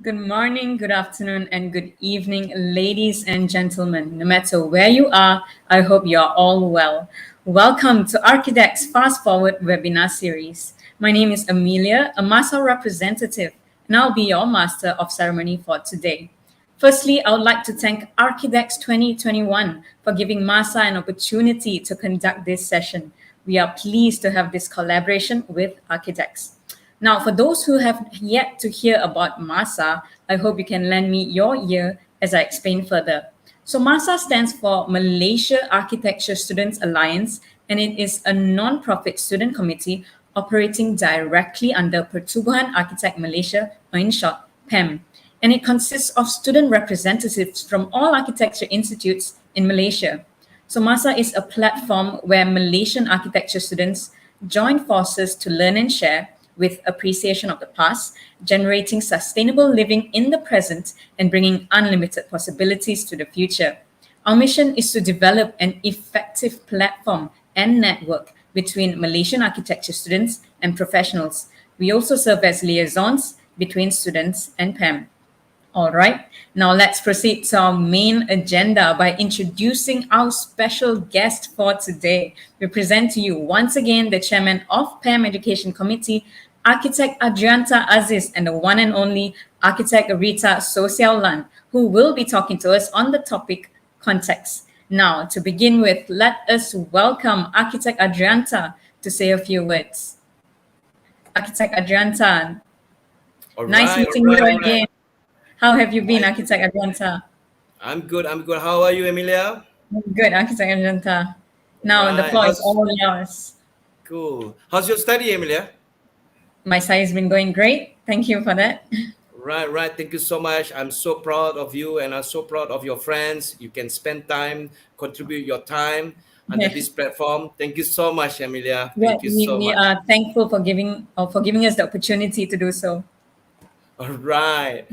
Good morning, good afternoon, and good evening, ladies and gentlemen. No matter where you are, I hope you are all well. Welcome to Architects Fast Forward webinar series. My name is Amelia, a MASA representative, and I'll be your master of ceremony for today. Firstly, I would like to thank Architects 2021 for giving MASA an opportunity to conduct this session. We are pleased to have this collaboration with Architects. Now, for those who have yet to hear about MASA, I hope you can lend me your ear as I explain further. So, MASA stands for Malaysia Architecture Students Alliance, and it is a non-profit student committee operating directly under Pertubuhan Architect Malaysia, or in short, PAM. And it consists of student representatives from all architecture institutes in Malaysia. So, MASA is a platform where Malaysian architecture students join forces to learn and share with appreciation of the past, generating sustainable living in the present, and bringing unlimited possibilities to the future. Our mission is to develop an effective platform and network between Malaysian architecture students and professionals. We also serve as liaisons between students and PAM. All right, now let's proceed to our main agenda by introducing our special guest for today. We present to you once again the chairman of PAM Education Committee, Architect Adrianta Aziz, and the one and only Architect Rita Soh, who will be talking to us on the topic context. Now, to begin with, let us welcome Architect Adrianta to say a few words. Architect Adrianta, nice meeting you again. How have you been, Architect Adrianta? I'm good. How are you, Emilia? Good, Architect Adrianta. Now the floor is all yours. Cool. How's your study, Emilia? My study has been going great. Thank you for that. Right. Thank you so much. I'm so proud of you and I'm so proud of your friends. You can spend time, contribute your time under this platform. Thank you so much, Emilia. Yeah, Thank you so we much. are thankful for giving us the opportunity to do so. All right.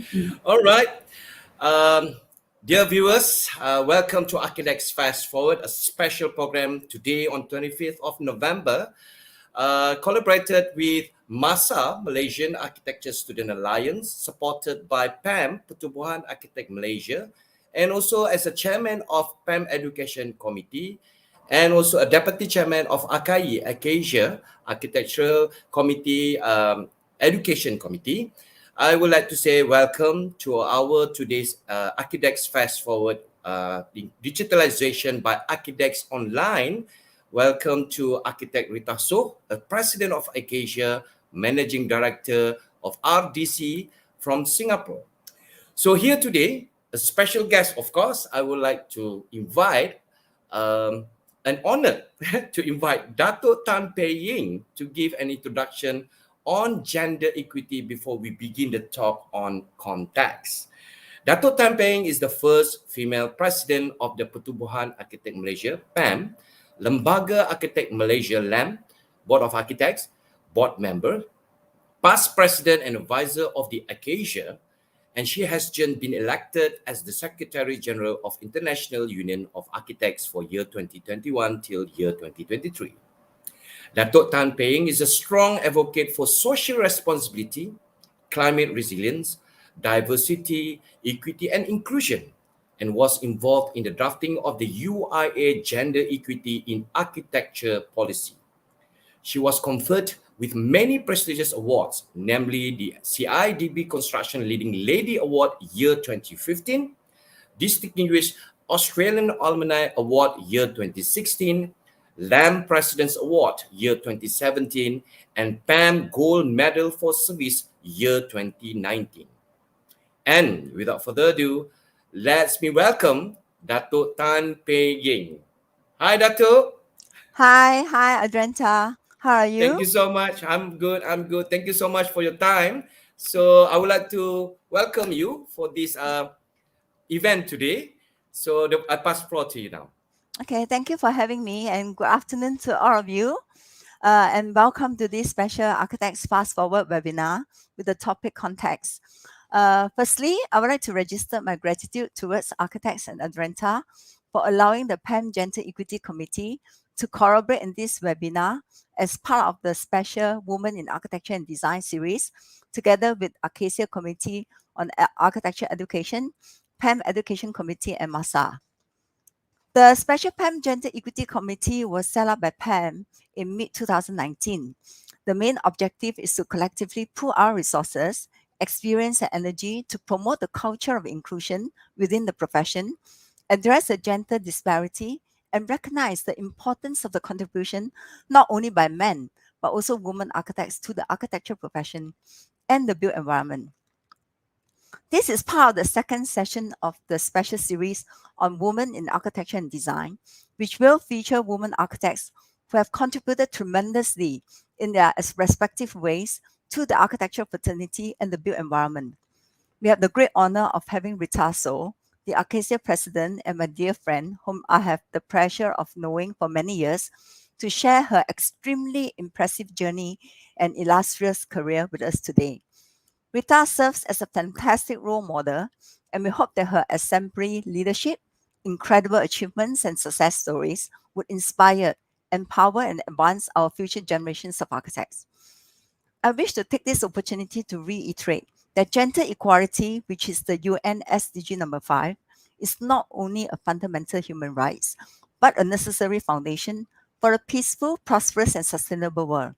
Um, Dear viewers, welcome to Architects Fast Forward, a special program today on 25th of November. Collaborated with MASA, Malaysian Architecture Student Alliance, supported by PAM, Pertubuhan Architect Malaysia, and also as a chairman of PAM Education Committee, and also a deputy chairman of ACAI, Acacia Architectural Committee, Education Committee. I would like to say welcome to our today's Architects Fast Forward Digitalization by Architects Online. Welcome to Architect Rita Soh, the President of Acacia, Managing Director of RDC from Singapore. So here today, a special guest, of course, I would like to invite, an honor to invite Dato' Tan Pei Ying to give an introduction on gender equity before we begin the talk on context. Dato' Tan Pei Ying is the first female president of the Pertubuhan Architect Malaysia, PAM, Lembaga Architect Malaysia, LAM, Board of Architects, board member, past president and advisor of the Acacia, and she has just been elected as the Secretary General of International Union of Architects for year 2021 till year 2023. Dato' Tan Pei Ying is a strong advocate for social responsibility, climate resilience, diversity, equity, and inclusion, and was involved in the drafting of the UIA Gender Equity in Architecture Policy. She was conferred with many prestigious awards, namely the CIDB Construction Leading Lady Award year 2015, Distinguished Australian Alumni Award year 2016, LAM President's Award year 2017, and PAM Gold Medal for Service year 2019. And without further ado, let's me welcome Dato' Tan Pei Ying. Hi, Dato'. Hi, Adrenta. How are you? Thank you so much. I'm good. Thank you so much for your time. So I would like to welcome you for this event today. So I pass the floor to you now. Okay, thank you for having me, and good afternoon to all of you. And welcome to this special Architects Fast Forward webinar with the topic context. Firstly, I would like to register my gratitude towards Architects and Adrenta for allowing the PAM Gender Equity Committee to collaborate in this webinar as part of the special Women in Architecture and Design series, together with Acacia Committee on Architecture Education, PAM Education Committee, and MASA. The Special PAM Gender Equity Committee was set up by PAM in mid-2019. The main objective is to collectively pool our resources, experience, and energy to promote the culture of inclusion within the profession, address the gender disparity, and recognize the importance of the contribution not only by men, but also women architects to the architecture profession and the built environment. This is part of the second session of the special series on women in architecture and design, which will feature women architects who have contributed tremendously in their respective ways to the architectural fraternity and the built environment. We have the great honor of having Rita Soh, the Acacia president and my dear friend, whom I have the pleasure of knowing for many years, to share her extremely impressive journey and illustrious career with us today. Rita serves as a fantastic role model, and we hope that her exemplary leadership, incredible achievements, and success stories would inspire, empower, and advance our future generations of architects. I wish to take this opportunity to reiterate that gender equality, which is the UN SDG number 5, is not only a fundamental human right, but a necessary foundation for a peaceful, prosperous, and sustainable world.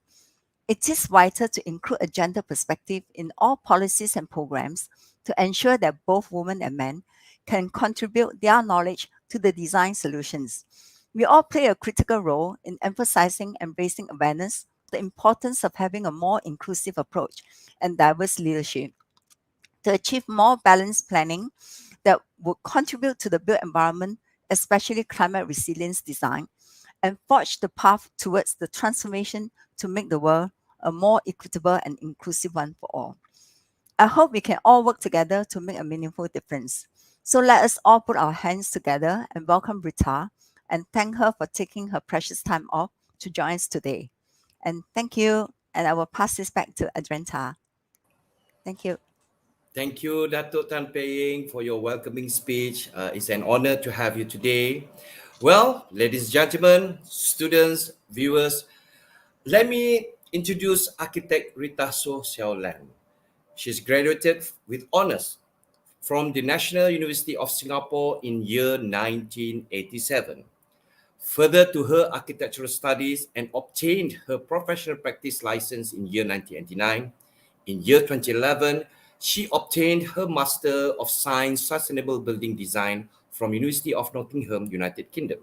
It is vital to include a gender perspective in all policies and programs to ensure that both women and men can contribute their knowledge to the design solutions. We all play a critical role in emphasizing and raising awareness the importance of having a more inclusive approach and diverse leadership to achieve more balanced planning that would contribute to the built environment, especially climate resilience design, and forge the path towards the transformation to make the world a more equitable and inclusive one for all. I hope we can all work together to make a meaningful difference. So let us all put our hands together and welcome Rita and thank her for taking her precious time off to join us today. And thank you. And I will pass this back to Adrenta. Thank you. Thank you, Dato Tan Pei Ying, for your welcoming speech. It's an honor to have you today. Well, ladies and gentlemen, students, viewers, let me introduce architect Rita Soh Xiaolan. She's graduated with honors from the National University of Singapore in year 1987. Further to her architectural studies and obtained her professional practice license in year 1989. In year 2011, she obtained her Master of Science Sustainable Building Design from University of Nottingham, United Kingdom.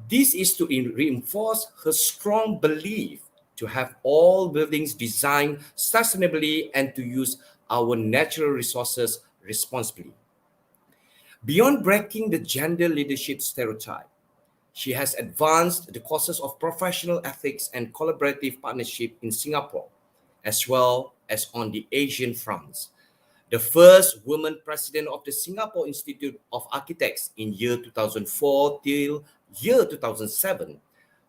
This is to reinforce her strong belief to have all buildings designed sustainably and to use our natural resources responsibly. Beyond breaking the gender leadership stereotype, she has advanced the courses of professional ethics and collaborative partnership in Singapore, as well as on the Asian fronts. The first woman president of the Singapore Institute of Architects in year 2004 till year 2007,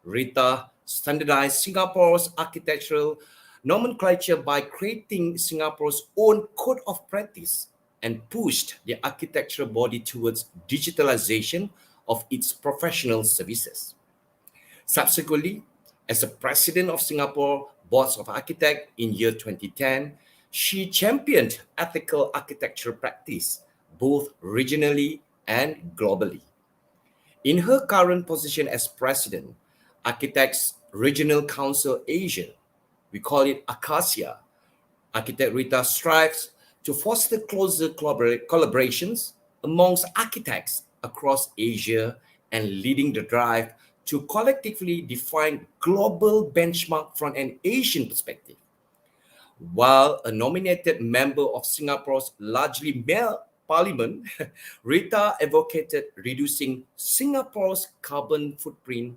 Rita standardized Singapore's architectural nomenclature by creating Singapore's own code of practice and pushed the architectural body towards digitalization of its professional services. Subsequently, as a president of Singapore Boards of Architects in year 2010, she championed ethical architecture practice both regionally and globally. In her current position as president, Architects Regional Council Asia, we call it ACASIA, Architect Rita strives to foster closer collaborations amongst architects across Asia and leading the drive to collectively define global benchmark from an Asian perspective. While a nominated member of Singapore's largely male parliament, Rita advocated reducing Singapore's carbon footprint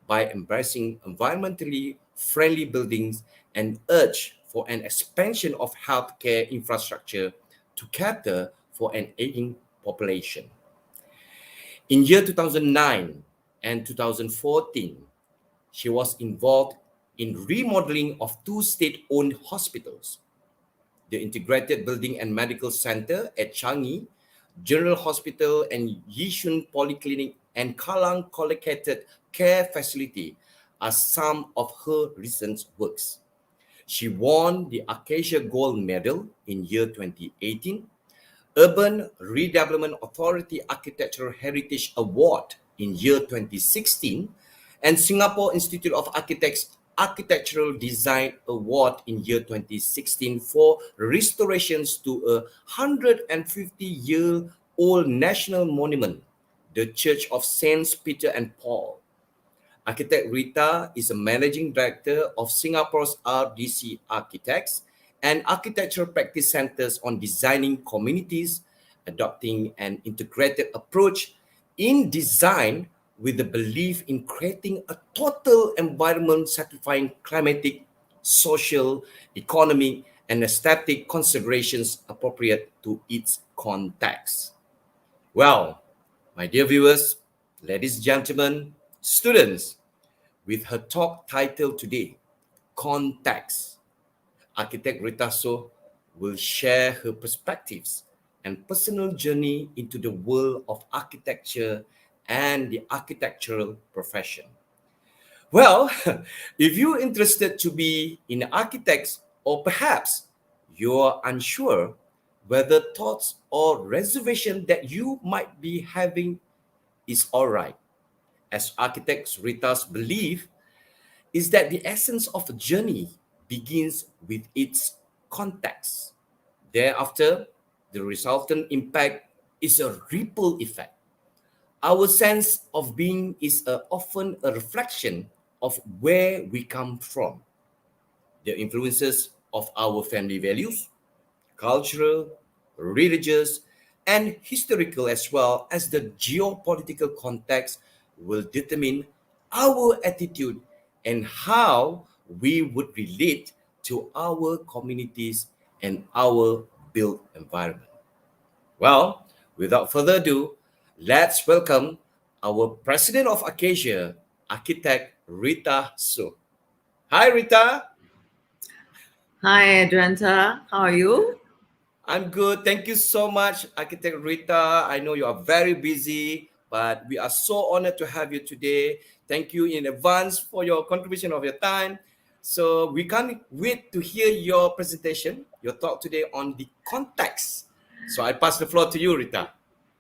by embracing environmentally friendly buildings and urged for an expansion of healthcare infrastructure to cater for an aging population. In year 2009 and 2014, she was involved in remodeling of two state-owned hospitals, the Integrated Building and Medical Center at Changi, General Hospital and Yishun Polyclinic and Kallang Collocated Care Facility are some of her recent works. She won the Acacia Gold Medal in year 2018, Urban Redevelopment Authority Architectural Heritage Award in year 2016, and Singapore Institute of Architects Architectural Design Award in year 2016 for restorations to a 150-year-old national monument, the Church of Saints Peter and Paul. Architect Rita is a managing director of Singapore's RDC Architects and architectural practice centers on designing communities, adopting an integrated approach in design with the belief in creating a total environment satisfying climatic, social, economic, and aesthetic considerations appropriate to its context. Well, my dear viewers, ladies and gentlemen, students, with her talk title today, Context, architect Rita Soh will share her perspectives and personal journey into the world of architecture and the architectural profession. Well, if you're interested to be in architects, or perhaps you're unsure whether thoughts or reservation that you might be having is all right, as architects Rita's belief is that the essence of a journey begins with its context. Thereafter, the resultant impact is a ripple effect. Our sense of being is often a reflection of where we come from, the influences of our family values, cultural, religious, and historical, as well as the geopolitical context, will determine our attitude and how we would relate to our communities and our built environment. Well, without further ado, let's welcome our President of Acacia, Architect Rita Soh. Hi, Rita. Hi, Adrenta. How are you? I'm good. Thank you so much, Architect Rita. I know you are very busy, but we are so honored to have you today. Thank you in advance for your contribution of your time. So we can't wait to hear your presentation, your talk today on the context. So I pass the floor to you, Rita.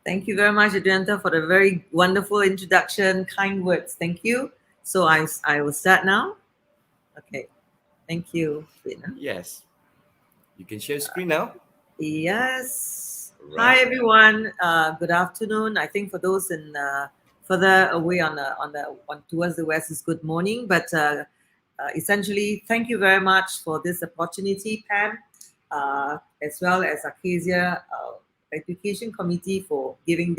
Thank you very much, Adrenta, for the very wonderful introduction, kind words. Thank you. So I will start now. Okay. Thank you. Yes. You can share screen now. Yes. Hi, Right. everyone. Good afternoon. I think for those in further away on towards the west is good morning. But essentially, thank you very much for this opportunity, Pam, as well as Acacia Education Committee for giving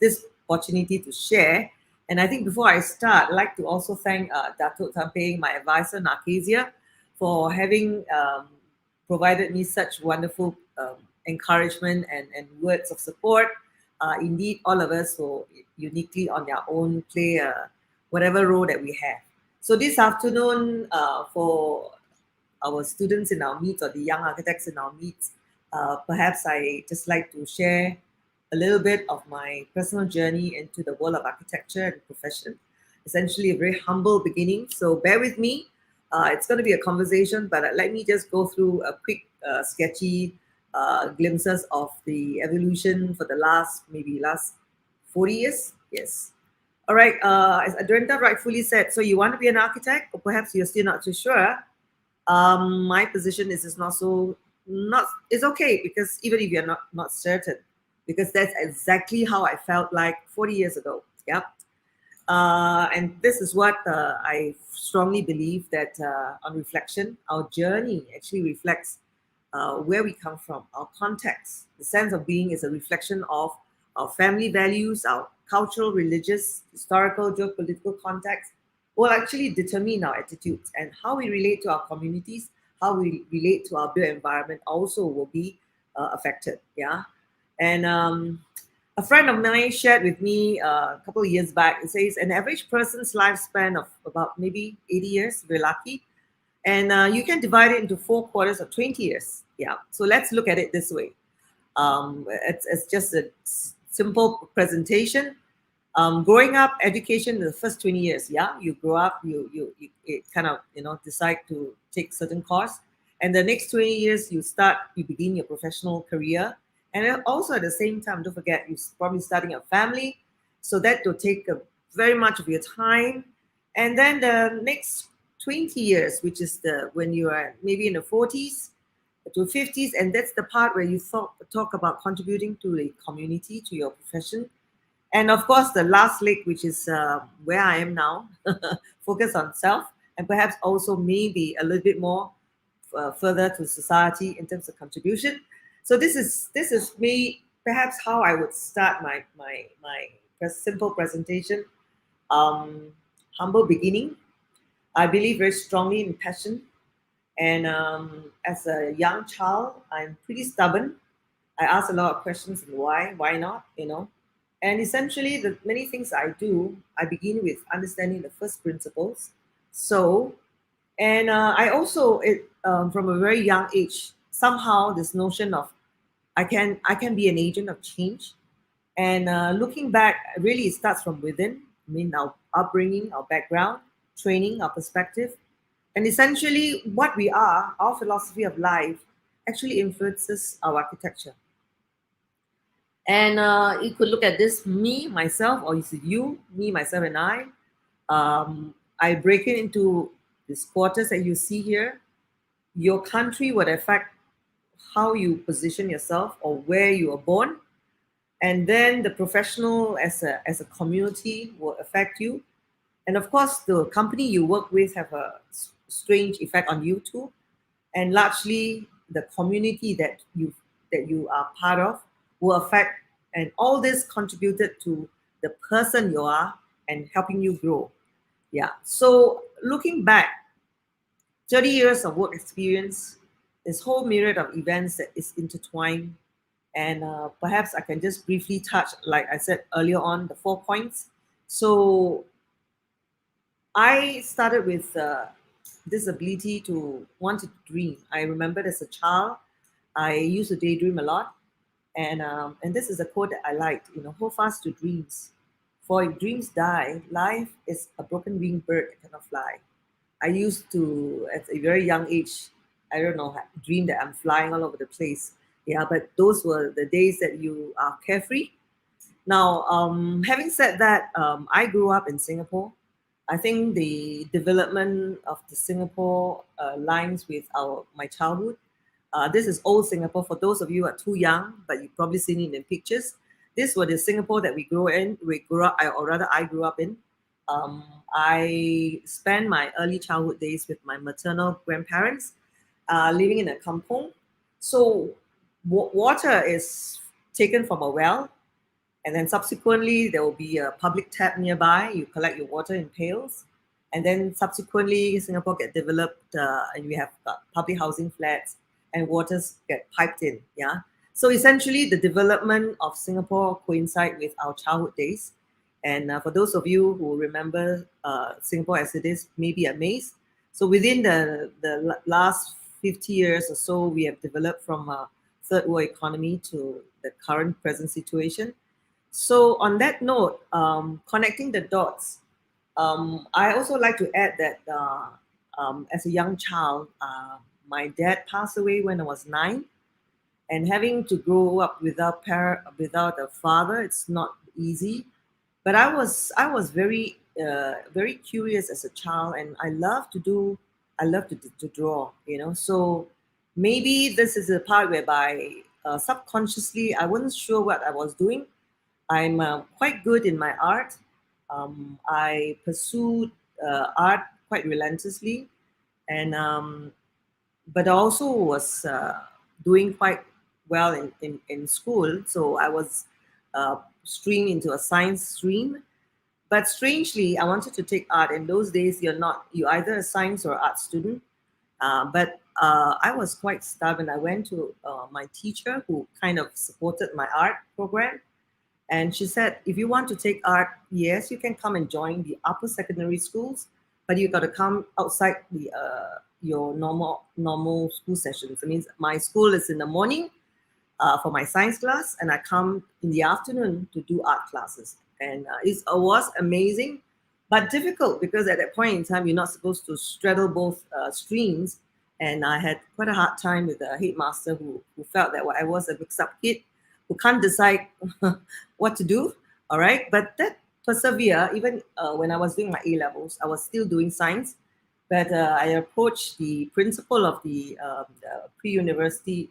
this opportunity to share. And I think before I start, I'd like to also thank Datuk Tamping, my advisor in Acacia, for having provided me such wonderful encouragement and words of support. Indeed, all of us will uniquely on their own play whatever role that we have. So this afternoon, for our students in our meets or the young architects in our meets, perhaps I just like to share a little bit of my personal journey into the world of architecture and profession. Essentially, a very humble beginning. So bear with me. It's going to be a conversation, but let me just go through a quick, sketchy glimpses of the evolution for the last 40 years. Yes. All right. As Adrenta rightfully said, so you want to be an architect, or perhaps you're still not too sure. My position is it's okay, because even if you're not certain, because that's exactly how I felt like 40 years ago. Yep. And this is what I strongly believe, that on reflection, our journey actually reflects where we come from, our context. The sense of being is a reflection of our family values, our cultural, religious, historical, geopolitical context will actually determine our attitudes, and how we relate to our communities, how we relate to our built environment also will be affected. Yeah. And a friend of mine shared with me a couple of years back. It says an average person's lifespan of about maybe 80 years, if we're lucky. And you can divide it into 4 quarters of 20 years. Yeah. So let's look at it this way. It's just a simple presentation. Growing up, education, the first 20 years, yeah, you grow up, you kind of, decide to take certain course. And the next 20 years, you begin your professional career. And then also at the same time, don't forget, you're probably starting a family. So that will take very much of your time. And then the next 20 years, which is when you are maybe in the 40s to 50s, and that's the part where you talk about contributing to the community, to your profession. And of course, the last leg, which is where I am now, focus on self, and perhaps also maybe a little bit more further to society in terms of contribution. So this is me, perhaps how I would start my simple presentation. Um, Humble beginning. I believe very strongly in passion, and as a young child, I'm pretty stubborn. I ask a lot of questions and why not, And essentially, the many things I do, I begin with understanding the first principles. So, and I also, from a very young age, somehow this notion of I can be an agent of change. And looking back, really it starts from within. I mean, our upbringing, our background, training, our perspective, and essentially what we are, our philosophy of life, actually influences our architecture. And you could look at this me, myself, or is it you, me, myself, and I. I break it into these quarters that you see here. Your country would affect how you position yourself or where you are born. And then the professional as a community will affect you. And of course, the company you work with have a strange effect on you too. And largely the community that you are part of will affect, and all this contributed to the person you are and helping you grow. Yeah, so looking back, 30 years of work experience, this whole myriad of events that is intertwined. And perhaps I can just briefly touch, like I said earlier on, the 4 points. So I started with this ability to want to dream. I remembered as a child, I used to daydream a lot, and this is a quote that I liked. Hold fast to dreams, for if dreams die, life is a broken winged bird that cannot fly. I used to, at a very young age, I don't know, dream that I'm flying all over the place. Yeah, but those were the days that you are carefree. Now, having said that, I grew up in Singapore. I think the development of the Singapore lines with my childhood. This is old Singapore. For those of you who are too young, but you've probably seen it in pictures. This was the Singapore that we grew in. We grew up, or rather, I grew up in. I spent my early childhood days with my maternal grandparents, living in a kampong. So water is taken from a well, and then subsequently there will be a public tap nearby. You collect your water in pails, and then subsequently Singapore get developed, and we have public housing flats, and waters get piped in. Yeah. So essentially, the development of Singapore coincide with our childhood days. And for those of you who remember Singapore as it is, maybe amazed. So within the last 50 years or so, we have developed from a third world economy to the current present situation. So on that note, connecting the dots, I also like to add that as a young child, my dad passed away when I was 9, and having to grow up without a father, it's not easy. But I was very curious as a child, and I love to draw. So maybe this is a part whereby subconsciously I wasn't sure what I was doing. I'm quite good in my art. I pursued art quite relentlessly, and but I also was doing quite well in school. So I was streamed into a science stream. But strangely, I wanted to take art. In those days, you're either a science or art student. But I was quite stubborn. I went to my teacher, who kind of supported my art program. And she said, if you want to take art, yes, you can come and join the upper secondary schools, but you got to come outside your normal school sessions. It means my school is in the morning for my science class, and I come in the afternoon to do art classes. And it was amazing, but difficult because at that point in time, you're not supposed to straddle both streams. And I had quite a hard time with the headmaster who felt that I was a mixed up kid who can't decide what to do. All right. But that persevere, even when I was doing my A levels, I was still doing science. But I approached the principal of the pre-university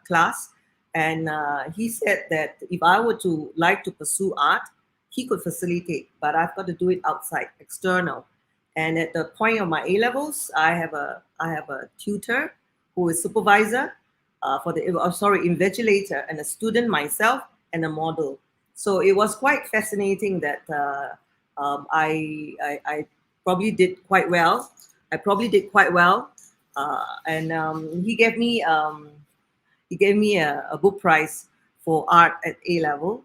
class, and he said that if I were to like to pursue art, he could facilitate, but I've got to do it outside, external. And at the point of my A levels, I have a tutor who is supervisor for the invigilator, and a student myself, and a model. So it was quite fascinating that I probably did quite well. I probably did quite well, and he gave me a book prize for art at A level.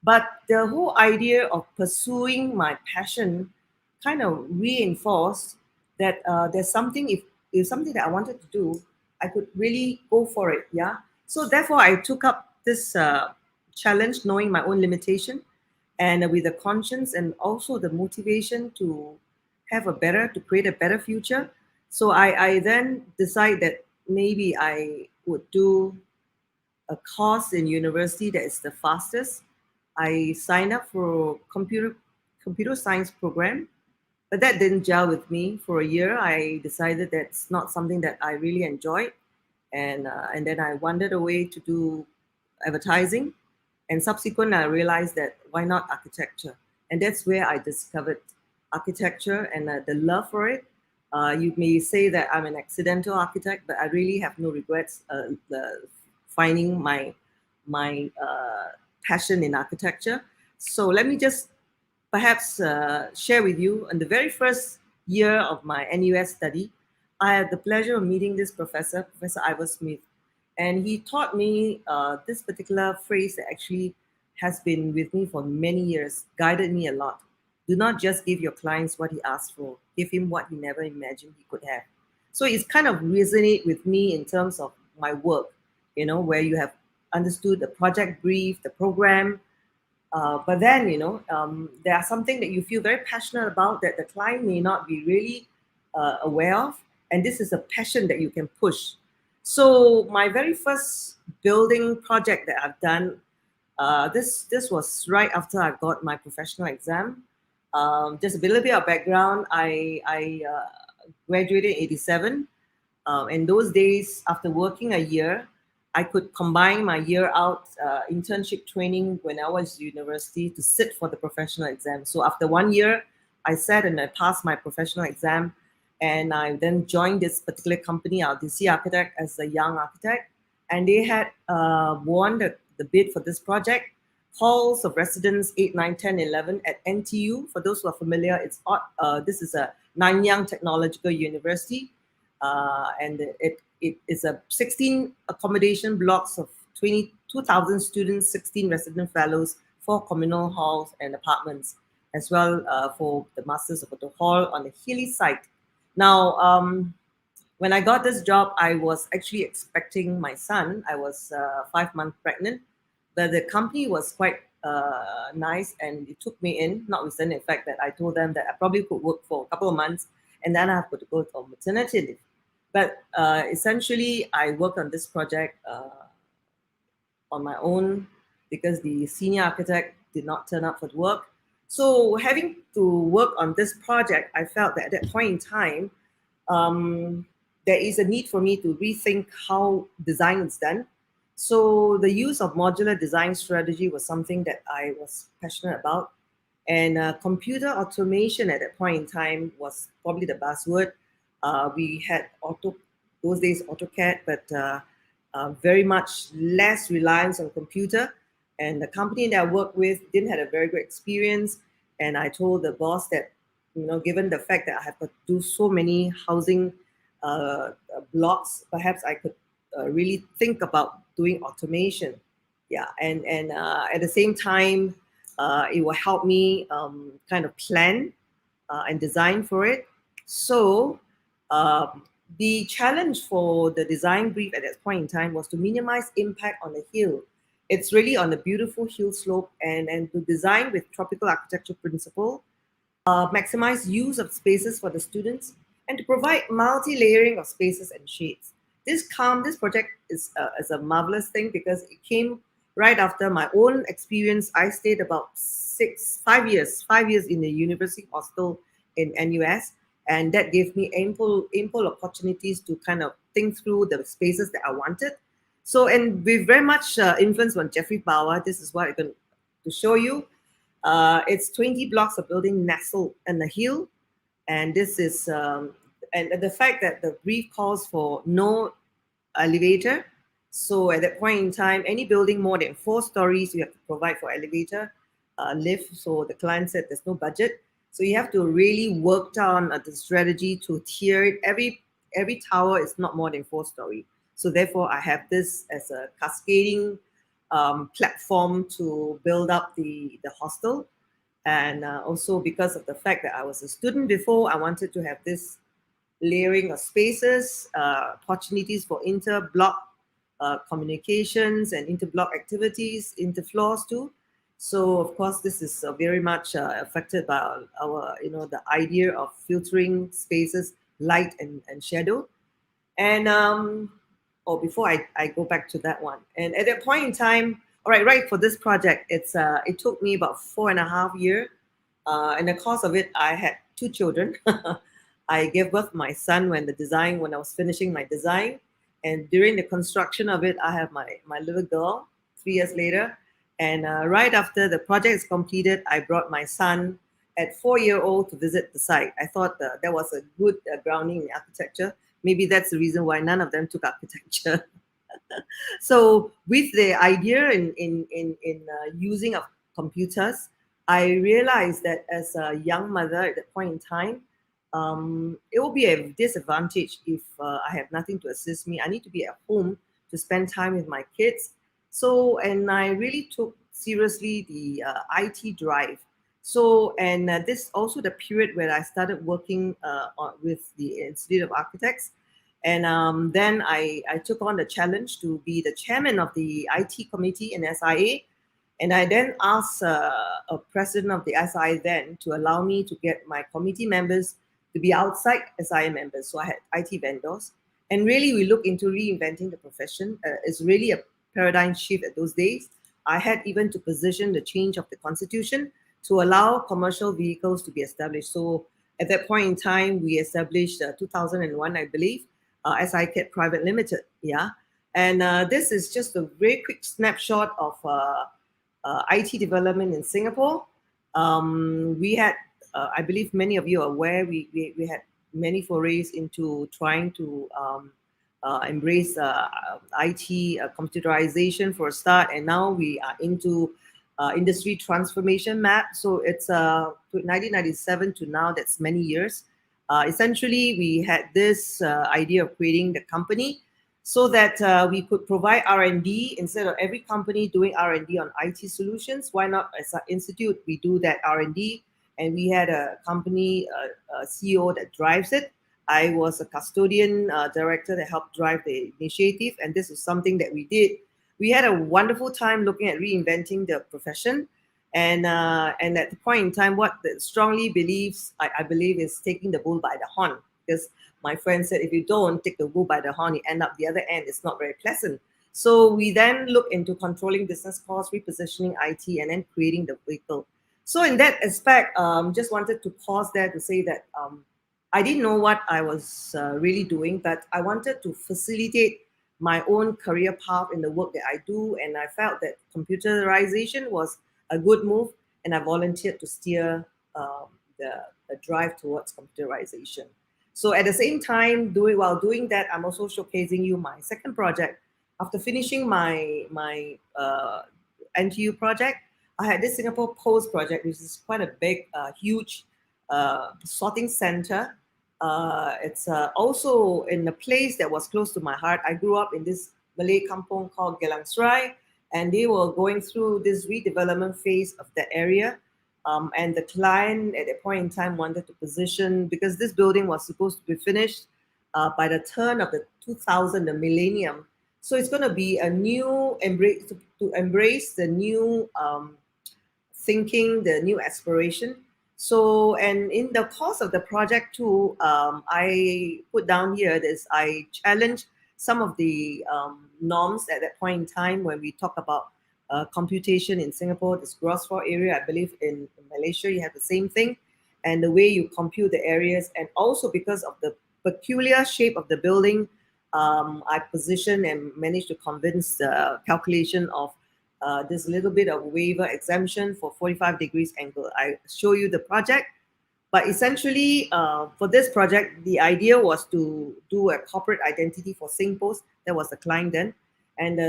But the whole idea of pursuing my passion kind of reinforced that there's something, if something that I wanted to do, I could really go for it. Yeah. So therefore, I took up this challenge, knowing my own limitation, and with the conscience and also the motivation to to create a better future. So I then decide that maybe I would do a course in university that is the fastest. I signed up for computer science program, but that didn't gel with me for a year. I decided that's not something that I really enjoyed, and then I wandered away to do advertising, and subsequent I realized that why not architecture, and that's where I discovered architecture and the love for it. You may say that I'm an accidental architect, but I really have no regrets finding my passion in architecture. So let me just perhaps share with you. In the very first year of my NUS study, I had the pleasure of meeting this professor, Professor Ivor Smith, and he taught me this particular phrase that actually has been with me for many years, guided me a lot. Do not just give your clients what he asked for, give him what he never imagined he could have. So it's kind of resonate with me in terms of my work, where you have understood the project brief, the program, but then, there are something that you feel very passionate about that the client may not be really aware of. And this is a passion that you can push. So my very first building project that I've done, this was right after I got my professional exam. Just a little bit of background. I graduated in 87. In those days, after working a year, I could combine my year out internship training when I was university to sit for the professional exam. So after 1 year, I sat and I passed my professional exam, and I then joined this particular company, RDC Architect, as a young architect, and they had won the bid for this project. Halls of residence 8, 9, 10, 11 at NTU. For those who are familiar, this is a Nanyang Technological University, and it is a 16 accommodation blocks of 22,000 students, 16 resident fellows, 4 communal halls and apartments, as well for the Masters of the Hall on the hilly site. Now, when I got this job, I was actually expecting my son. I was 5 months pregnant, but the company was quite nice, and it took me in, notwithstanding the fact that I told them that I probably could work for a couple of months, and then I have to go on maternity leave. But essentially, I worked on this project on my own because the senior architect did not turn up for work. So having to work on this project, I felt that at that point in time, there is a need for me to rethink how design is done. So the use of modular design strategy was something that I was passionate about. And computer automation at that point in time was probably the buzzword. We had those days AutoCAD, but very much less reliance on computer. And the company that I worked with didn't have a very good experience. And I told the boss that, given the fact that I have to do so many housing blocks, perhaps I could really think about doing automation. Yeah, and at the same time, it will help me kind of plan and design for it. So the challenge for the design brief at that point in time was to minimize impact on the hill. It's really on a beautiful hill slope, and to design with tropical architecture principle, maximize use of spaces for the students, and to provide multi-layering of spaces and shades. This project is a marvelous thing because it came right after my own experience. I stayed about 5 years in the university hostel in NUS, and that gave me ample opportunities to kind of think through the spaces that I wanted. So, and we're very much influenced on Jeffrey Bauer. This is what I'm going to show you. It's 20 blocks of building nestled in the hill, and this is and the fact that the brief calls for no elevator. So at that point in time, any building more than 4 stories, you have to provide for elevator, lift. So the client said there's no budget. So you have to really work down the strategy to tier it. Every tower is not more than 4 story. So therefore, I have this as a cascading platform to build up the hostel. And also because of the fact that I was a student before, I wanted to have this layering of spaces, opportunities for inter-block communications and inter-block activities, inter-floors too. So of course, this is very much affected by our, the idea of filtering spaces, light and shadow. And before I go back to that one, and at that point in time, all right, for this project, it took me about 4.5 years. And the cause of it, I had 2 children. I gave birth to my son when I was finishing my design. And during the construction of it, I have my little girl 3 years later. And right after the project is completed, I brought my son at 4 year old to visit the site. I thought that was a good grounding in architecture. Maybe that's the reason why none of them took architecture. So with the idea in using of computers, I realized that as a young mother at that point in time, it will be a disadvantage if I have nothing to assist me. I need to be at home to spend time with my kids. So, and I really took seriously the IT drive. So, and this also the period where I started working with the Institute of Architects. And then I took on the challenge to be the chairman of the IT committee in SIA. And I then asked a president of the SIA then to allow me to get my committee members to be outside SIA members. So I had IT vendors. And really, we look into reinventing the profession. It's really a paradigm shift at those days. I had even to position the change of the constitution to allow commercial vehicles to be established. So at that point in time, we established 2001, I believe, SICAT Private Limited. Yeah. And this is just a very quick snapshot of IT development in Singapore. We had, I believe many of you are aware, we had many forays into trying to embrace IT computerization for a start, and now we are into industry transformation map. So it's 1997 to now, that's many years. Essentially, we had this idea of creating the company so that we could provide R&D instead of every company doing R&D on IT solutions. Why not, as an institute, we do that R&D, and we had a company CEO that drives it. I was a custodian director that helped drive the initiative, and this is something that we did. We had a wonderful time looking at reinventing the profession, and at the point in time, what the strongly believes, I believe, is taking the bull by the horn. Because my friend said, if you don't take the bull by the horn, you end up the other end. It's not very pleasant. So we then look into controlling business costs, repositioning IT, and then creating the vehicle. So in that aspect, just wanted to pause there to say that I didn't know what I was really doing, but I wanted to facilitate my own career path in the work that I do. And I felt that computerization was a good move, and I volunteered to steer the drive towards computerization. So at the same time, while doing that, I'm also showcasing you my second project. After finishing my NTU project, I had this Singapore Post project, which is quite a big, huge sorting center. It's also in a place that was close to my heart. I grew up in this Malay kampong called Gelang Serai, and they were going through this redevelopment phase of the area. And the client at that point in time wanted to position, because this building was supposed to be finished by the turn of the 2000, the millennium. So it's going to be a new embrace, to embrace the new thinking, the new aspiration. So, and in the course of the project too, I put down here this, I challenged some of the norms at that point in time when we talk about computation in Singapore, this gross floor area. I believe in Malaysia, you have the same thing. And the way you compute the areas, and also because of the peculiar shape of the building, I positioned and managed to convince the calculation of this little bit of waiver exemption for 45 degrees angle. I show you the project, but essentially for this project, the idea was to do a corporate identity for SingPost. That was the client then. And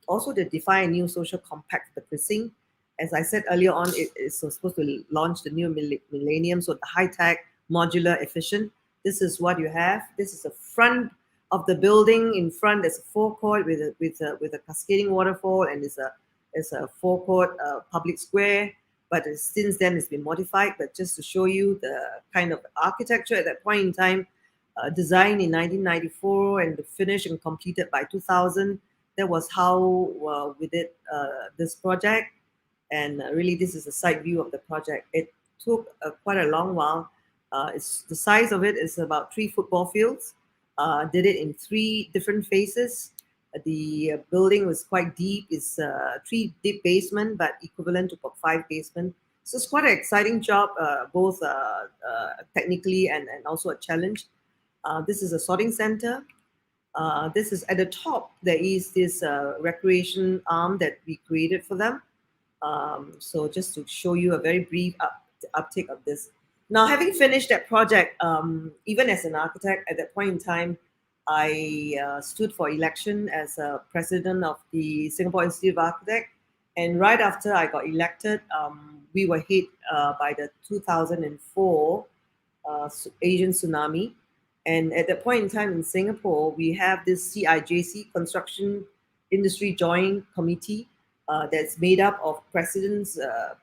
also to define a new social compact for the precinct. As I said earlier on, it is supposed to launch the new millennium, so the high-tech, modular, efficient. This is what you have. This is the front of the building. In front, there's a forecourt with a cascading waterfall, and it's a forecourt public square. But since then, it's been modified. But just to show you the kind of architecture at that point in time, designed in 1994 and finished and completed by 2000. That was how we did this project. And really, this is a side view of the project. It took quite a long while. The size of it is about 3 football fields. Did it in 3 different phases. The building was quite deep. It's 3 deep basement, but equivalent to about 5 basement. So it's quite an exciting job, both technically and also a challenge. This is a sorting center. This is at the top. There is this recreation arm that we created for them. So just to show you a very brief uptake of this. Now, having finished that project, even as an architect at that point in time, I stood for election as a president of the Singapore Institute of Architects. And right after I got elected, we were hit by the 2004 Asian tsunami. And at that point in time in Singapore, we have this CIJC, Construction Industry Joint Committee, that's made up of presidents,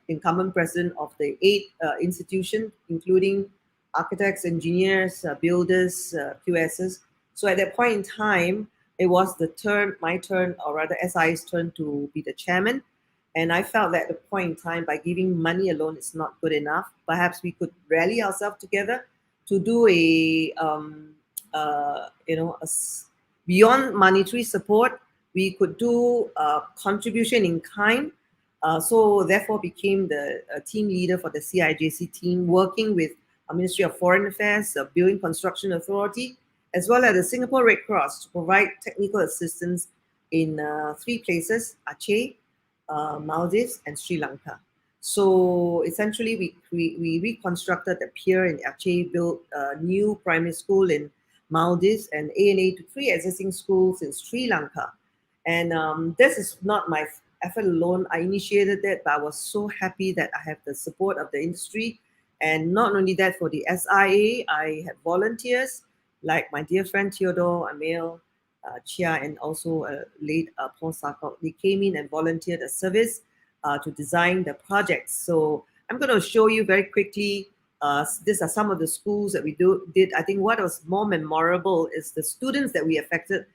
incumbent president of the 8 institutions, including architects, engineers, builders, QSs. So at that point in time, it was my turn, or rather SI's turn to be the chairman. And I felt that at the point in time, by giving money alone is not good enough. Perhaps we could rally ourselves together to do beyond monetary support. We could do contribution in kind. So therefore became the team leader for the CIJC team, working with the Ministry of Foreign Affairs, the Building Construction Authority, as well as the Singapore Red Cross to provide technical assistance in 3 places: Aceh, Maldives, and Sri Lanka. So essentially, we reconstructed the pier in Aceh, built a new primary school in Maldives, and A&A to 3 existing schools in Sri Lanka. And this is not my effort alone. I initiated that, but I was so happy that I have the support of the industry. And not only that, for the SIA, I have volunteers like my dear friend Theodore, Emil, Chia, and also late Paul Sarkok. They came in and volunteered a service to design the projects. So I'm going to show you very quickly. These are some of the schools that we did. I think what was more memorable is the students that we affected.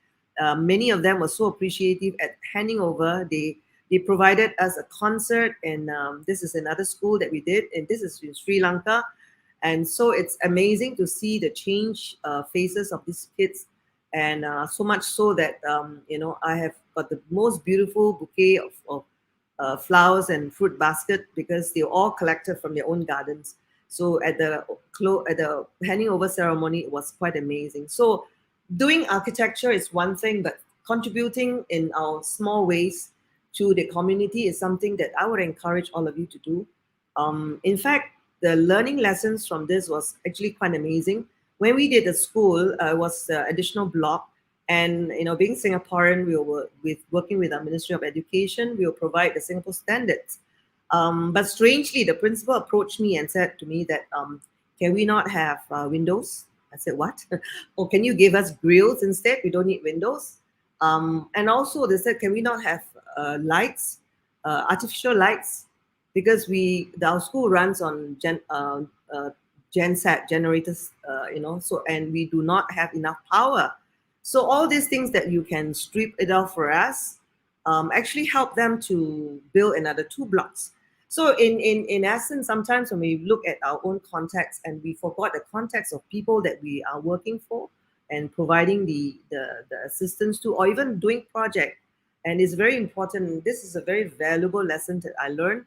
Many of them were so appreciative at handing over. They provided us a concert, and this is another school that we did, and this is in Sri Lanka. And so it's amazing to see the change faces of these kids, and so much so that I have got the most beautiful bouquet of flowers and fruit basket, because they all collected from their own gardens. So at the handing over ceremony, it was quite amazing. So doing architecture is one thing, but contributing in our small ways to the community is something that I would encourage all of you to do. In fact, the learning lessons from this was actually quite amazing. When we did the school, it was the additional block. And being Singaporean, we were working with our Ministry of Education. We will provide the Singapore standards. But strangely, the principal approached me and said to me that, can we not have windows? I said, what? Or can you give us grills instead? We don't need windows. And also they said, can we not have lights, artificial lights? Because our school runs on genset generators, so, and we do not have enough power. So all these things that you can strip it off for us, actually help them to build another 2 blocks. So in essence, sometimes when we look at our own context and we forgot the context of people that we are working for and providing the assistance to, or even doing project, and it's very important. This is a very valuable lesson that I learned,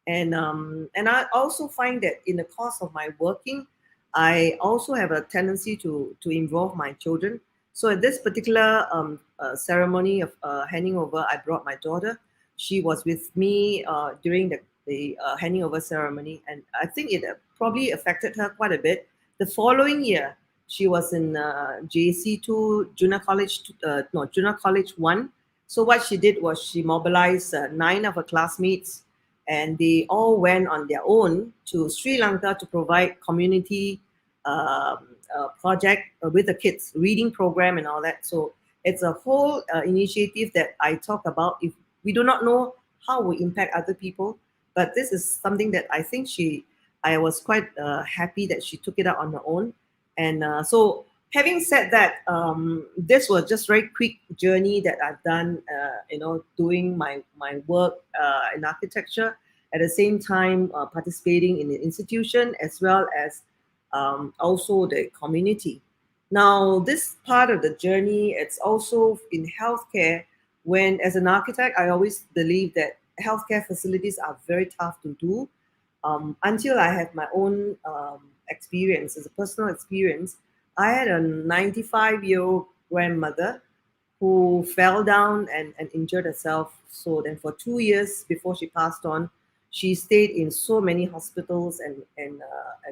and I also find that in the course of my working, I also have a tendency to involve my children. So at this particular ceremony of handing over, I brought my daughter. She was with me during the handing over ceremony, and I think it probably affected her quite a bit. The following year, she was in JC2 Junior College, no Junior College 1. So what she did was she mobilized 9 of her classmates, and they all went on their own to Sri Lanka to provide community project with the kids, reading program and all that. So it's a whole initiative that I talk about. If we do not know how we impact other people, but this is something that I think I was quite happy that she took it out on her own. And so having said that, this was just very quick journey that I've done, doing my work in architecture, at the same time participating in the institution as well as also the community. Now, this part of the journey, it's also in healthcare. When, as an architect, I always believe that healthcare facilities are very tough to do. Until I had my own experience, as a personal experience, I had a 95-year-old grandmother who fell down and injured herself. So then for 2 years before she passed on, she stayed in so many hospitals and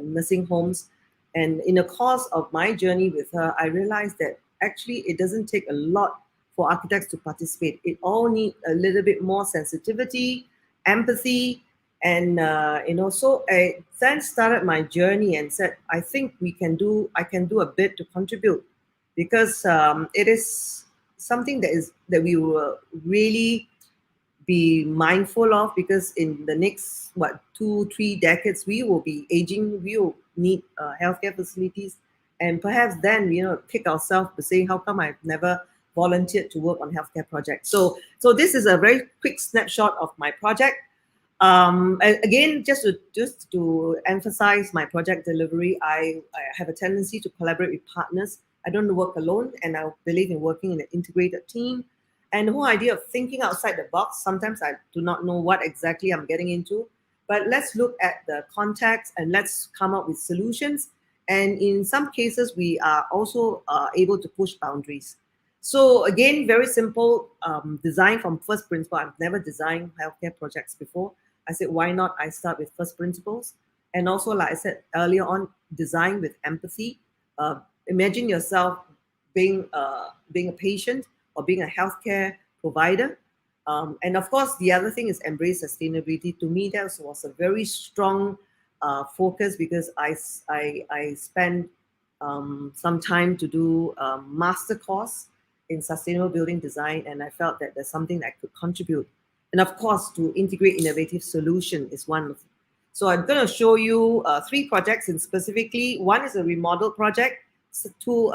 nursing homes. And in the course of my journey with her, I realized that actually it doesn't take a lot for architects to participate. It all needs a little bit more sensitivity, empathy, and so I then started my journey and said, I think I can do a bit to contribute, because it is something that we will really be mindful of, because in the next 2-3 decades we will be aging, we will need healthcare facilities, and perhaps then kick ourselves to say, how come I've never volunteered to work on healthcare projects? So this is a very quick snapshot of my project. Again, just to emphasize my project delivery, I have a tendency to collaborate with partners. I don't work alone, and I believe in working in an integrated team. And the whole idea of thinking outside the box, sometimes I do not know what exactly I'm getting into, but let's look at the context and let's come up with solutions. And in some cases, we are also able to push boundaries. So again, very simple, design from first principle. I've never designed healthcare projects before. I said, why not I start with first principles? And also, like I said earlier on, design with empathy. Imagine yourself being a patient or being a healthcare provider. And of course, the other thing is embrace sustainability. To me, that was a very strong focus, because I spent some time to do a master course in sustainable building design, and I felt that there's something that I could contribute. And of course, to integrate innovative solution is one of them. So I'm going to show you 3 projects, and specifically, one is a remodel project, two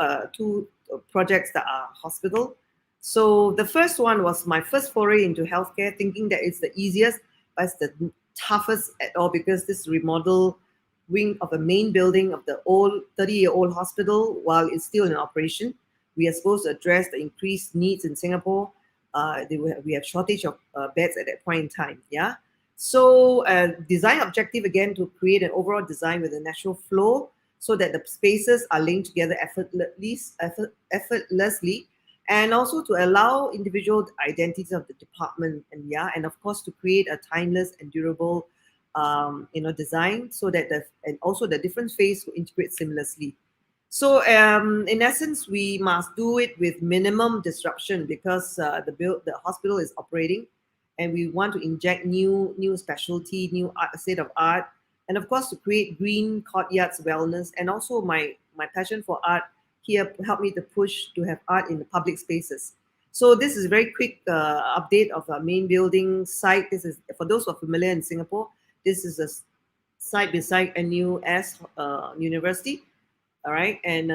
projects that are hospital. So the first one was my first foray into healthcare, thinking that it's the easiest, but it's the toughest at all, because this remodel wing of a main building of the old 30-year-old hospital, while it's still in operation, we are supposed to address the increased needs in Singapore. We have shortage of beds at that point in time. Yeah. So design objective, again, to create an overall design with a natural flow, so that the spaces are linked together effortlessly, and also to allow individual identities of the department, and of course to create a timeless and durable design, so that and also the different phase will integrate seamlessly. So in essence, we must do it with minimum disruption, because the hospital is operating, and we want to inject new specialty, new state of art, and of course to create green courtyards, wellness, and also my passion for art here helped me to push to have art in the public spaces. So this is a very quick update of our main building site. This is, for those who are familiar in Singapore, this is a site beside NUS University. All right, and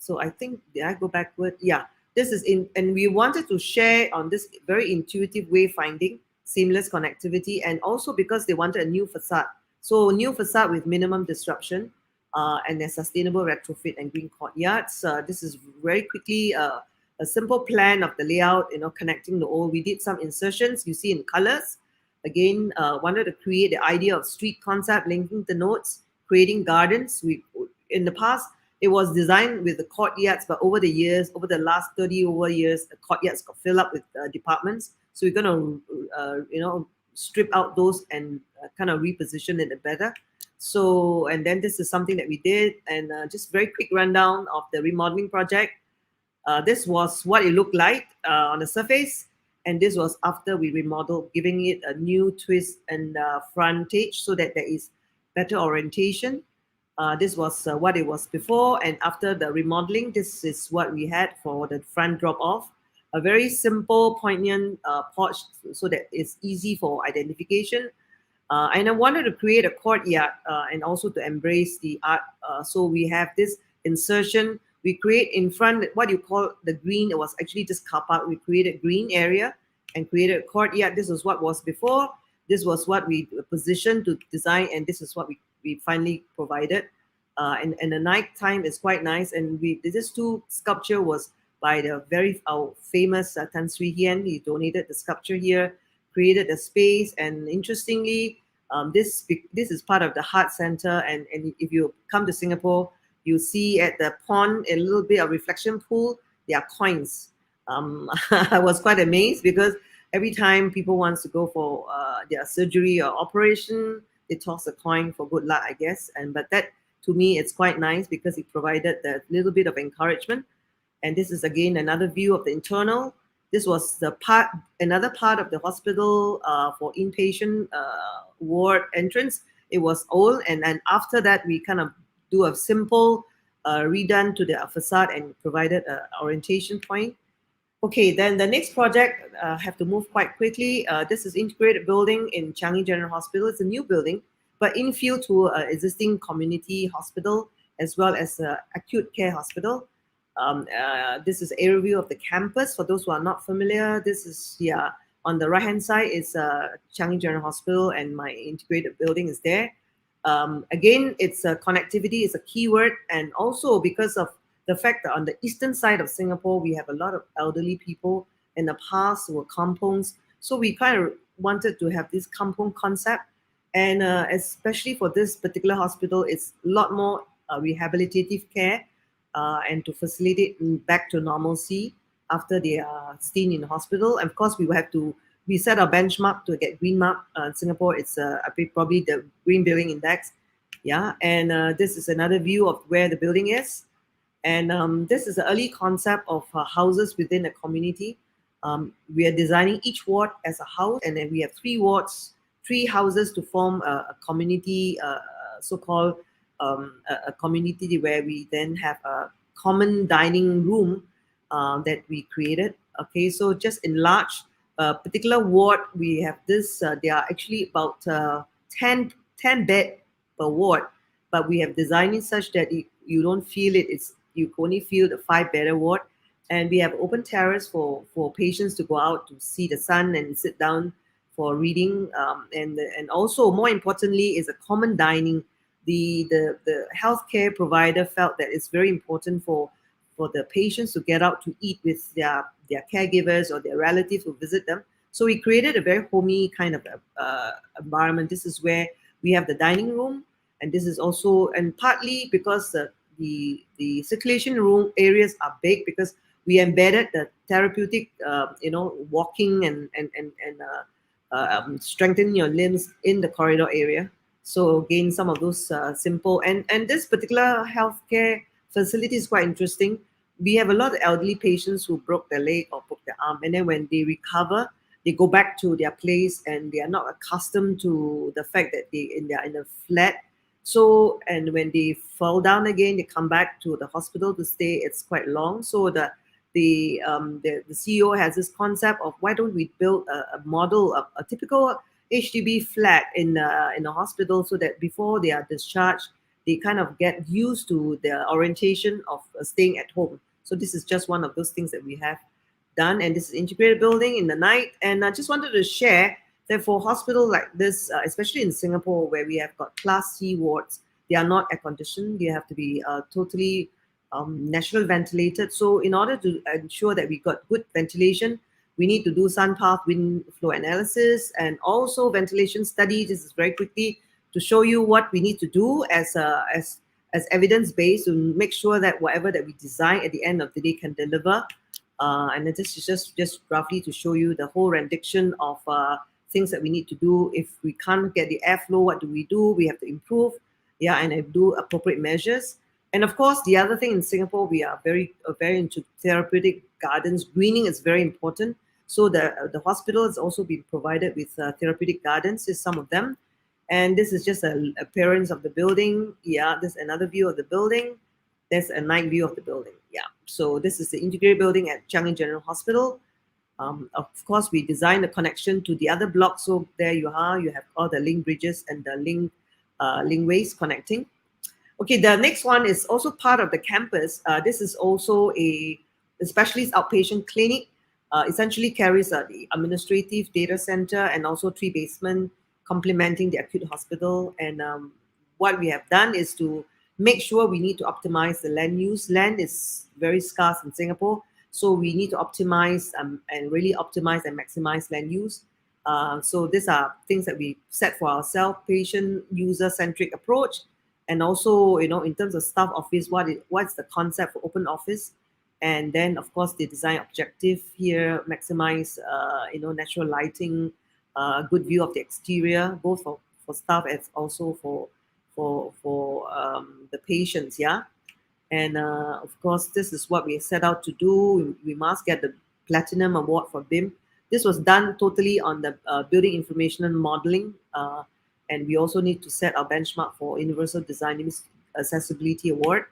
so I think, did I go backward? Yeah. This is and we wanted to share on this very intuitive wayfinding, seamless connectivity, and also because they wanted a new facade. So new facade with minimum disruption, and a sustainable retrofit and green courtyards. This is very quickly a simple plan of the layout, connecting the old. We did some insertions you see in colors. Again, wanted to create the idea of street concept, linking the nodes, creating gardens. We in the past it was designed with the courtyards, but over the years, over the last 30 over years, the courtyards got filled up with departments. So we're gonna, strip out those and kind of reposition it better. So, and then this is something that we did, and just very quick rundown of the remodeling project. This was what it looked like on the surface, and this was after we remodeled, giving it a new twist and frontage so that there is better orientation. This was what it was before, and after the remodeling, this is what we had for the front drop off. A very simple, poignant porch so that it's easy for identification. And I wanted to create a courtyard and also to embrace the art. So we have this insertion. We create in front what you call the green. It was actually just car park. We created green area and created a courtyard. This was what was before. This was what we positioned to design, and this is what we finally provided. And the night time is quite nice. And this two sculpture was by the very famous Tan Sri Hien. He donated the sculpture here, created the space, and interestingly, this is part of the Heart Center. And if you come to Singapore, you see at the pond a little bit of reflection pool. There are coins. I was quite amazed because every time people wants to go for their surgery or operation, they toss a coin for good luck, I guess. But that to me, it's quite nice because it provided that little bit of encouragement. And this is again another view of the internal. This was another part of the hospital for inpatient ward entrance. It was old, and then after that we kind of do a simple redone to the facade and provided an orientation point. Okay, then the next project have to move quite quickly. This is integrated building in Changi General Hospital. It's a new building, but infill to existing community hospital as well as acute care hospital. This is aerial view of the campus. For those who are not familiar, this is on the right hand side is Changi General Hospital, and my integrated building is there. Again, it's connectivity is a keyword, and also because of the fact that on the eastern side of Singapore, we have a lot of elderly people. In the past were kampongs, so we kind of wanted to have this kampong concept, and especially for this particular hospital, it's a lot more rehabilitative care and to facilitate back to normalcy after they are staying in the hospital. And of course, we set our benchmark to get green mark. In Singapore, it's probably the Green Building Index. Yeah, and this is another view of where the building is. And this is the early concept of houses within a community. We are designing each ward as a house, and then we have 3 wards, 3 houses to form a community, so-called a community where we then have a common dining room that we created. Okay, so just in large particular ward, we have this, there are actually about 10 bed per ward, but we have designed it such that you don't feel it. You only feel the 5-bedder ward, and we have open terrace for patients to go out to see the sun and sit down for reading, and also more importantly is a common dining. The healthcare provider felt that it's very important for the patients to get out to eat with their caregivers or their relatives who visit them. So we created a very homey kind of environment. This is where we have the dining room, and this is also, and partly because the circulation room areas are big, because we embedded the therapeutic, walking and strengthening your limbs in the corridor area. So again, some of those simple, and this particular healthcare facility is quite interesting. We have a lot of elderly patients who broke their leg or broke their arm, and then when they recover, they go back to their place, and they are not accustomed to the fact that they are in a flat. So, and when they fall down again, they come back to the hospital to stay. It's quite long. So the CEO has this concept of, why don't we build a model of a typical HDB flat in a hospital, so that before they are discharged, they kind of get used to the orientation of staying at home. So this is just one of those things that we have done, and this is integrated building in the night. And I just wanted to share that for hospital like this, especially in Singapore, where we have got Class C wards, they are not air conditioned. They have to be totally natural ventilated. So in order to ensure that we got good ventilation, we need to do sun path wind flow analysis and also ventilation study. This is very quickly to show you what we need to do as evidence based to make sure that whatever that we design at the end of the day can deliver. And this is just roughly to show you the whole rendition of things that we need to do. If we can't get the airflow, what do? We have to improve, and do appropriate measures. And of course, the other thing in Singapore, we are very into therapeutic gardens. Greening is very important. So the hospital has also been provided with therapeutic gardens. Is some of them. And this is just an appearance of the building. Yeah, there's another view of the building. There's a night view of the building. Yeah, so this is the integrated building at Changi General Hospital. Of course, we designed the connection to the other blocks. So there you are. You have all the link bridges and the linkways connecting. Okay, the next one is also part of the campus. This is also a specialist outpatient clinic. Essentially carries the administrative data center and also 3 basement complementing the acute hospital. And what we have done is to make sure we need to optimize the land use. Land is very scarce in Singapore, so we need to optimize and really optimize and maximize land use. So these are things that we set for ourselves: patient user-centric approach, and also in terms of staff office, what's the concept for open office. And then, of course, the design objective here, maximize, natural lighting, good view of the exterior, both for staff as also for the patients, yeah. And of course, this is what we set out to do. We must get the Platinum Award for BIM. This was done totally on the building information modeling, and we also need to set our benchmark for Universal Design Accessibility Award.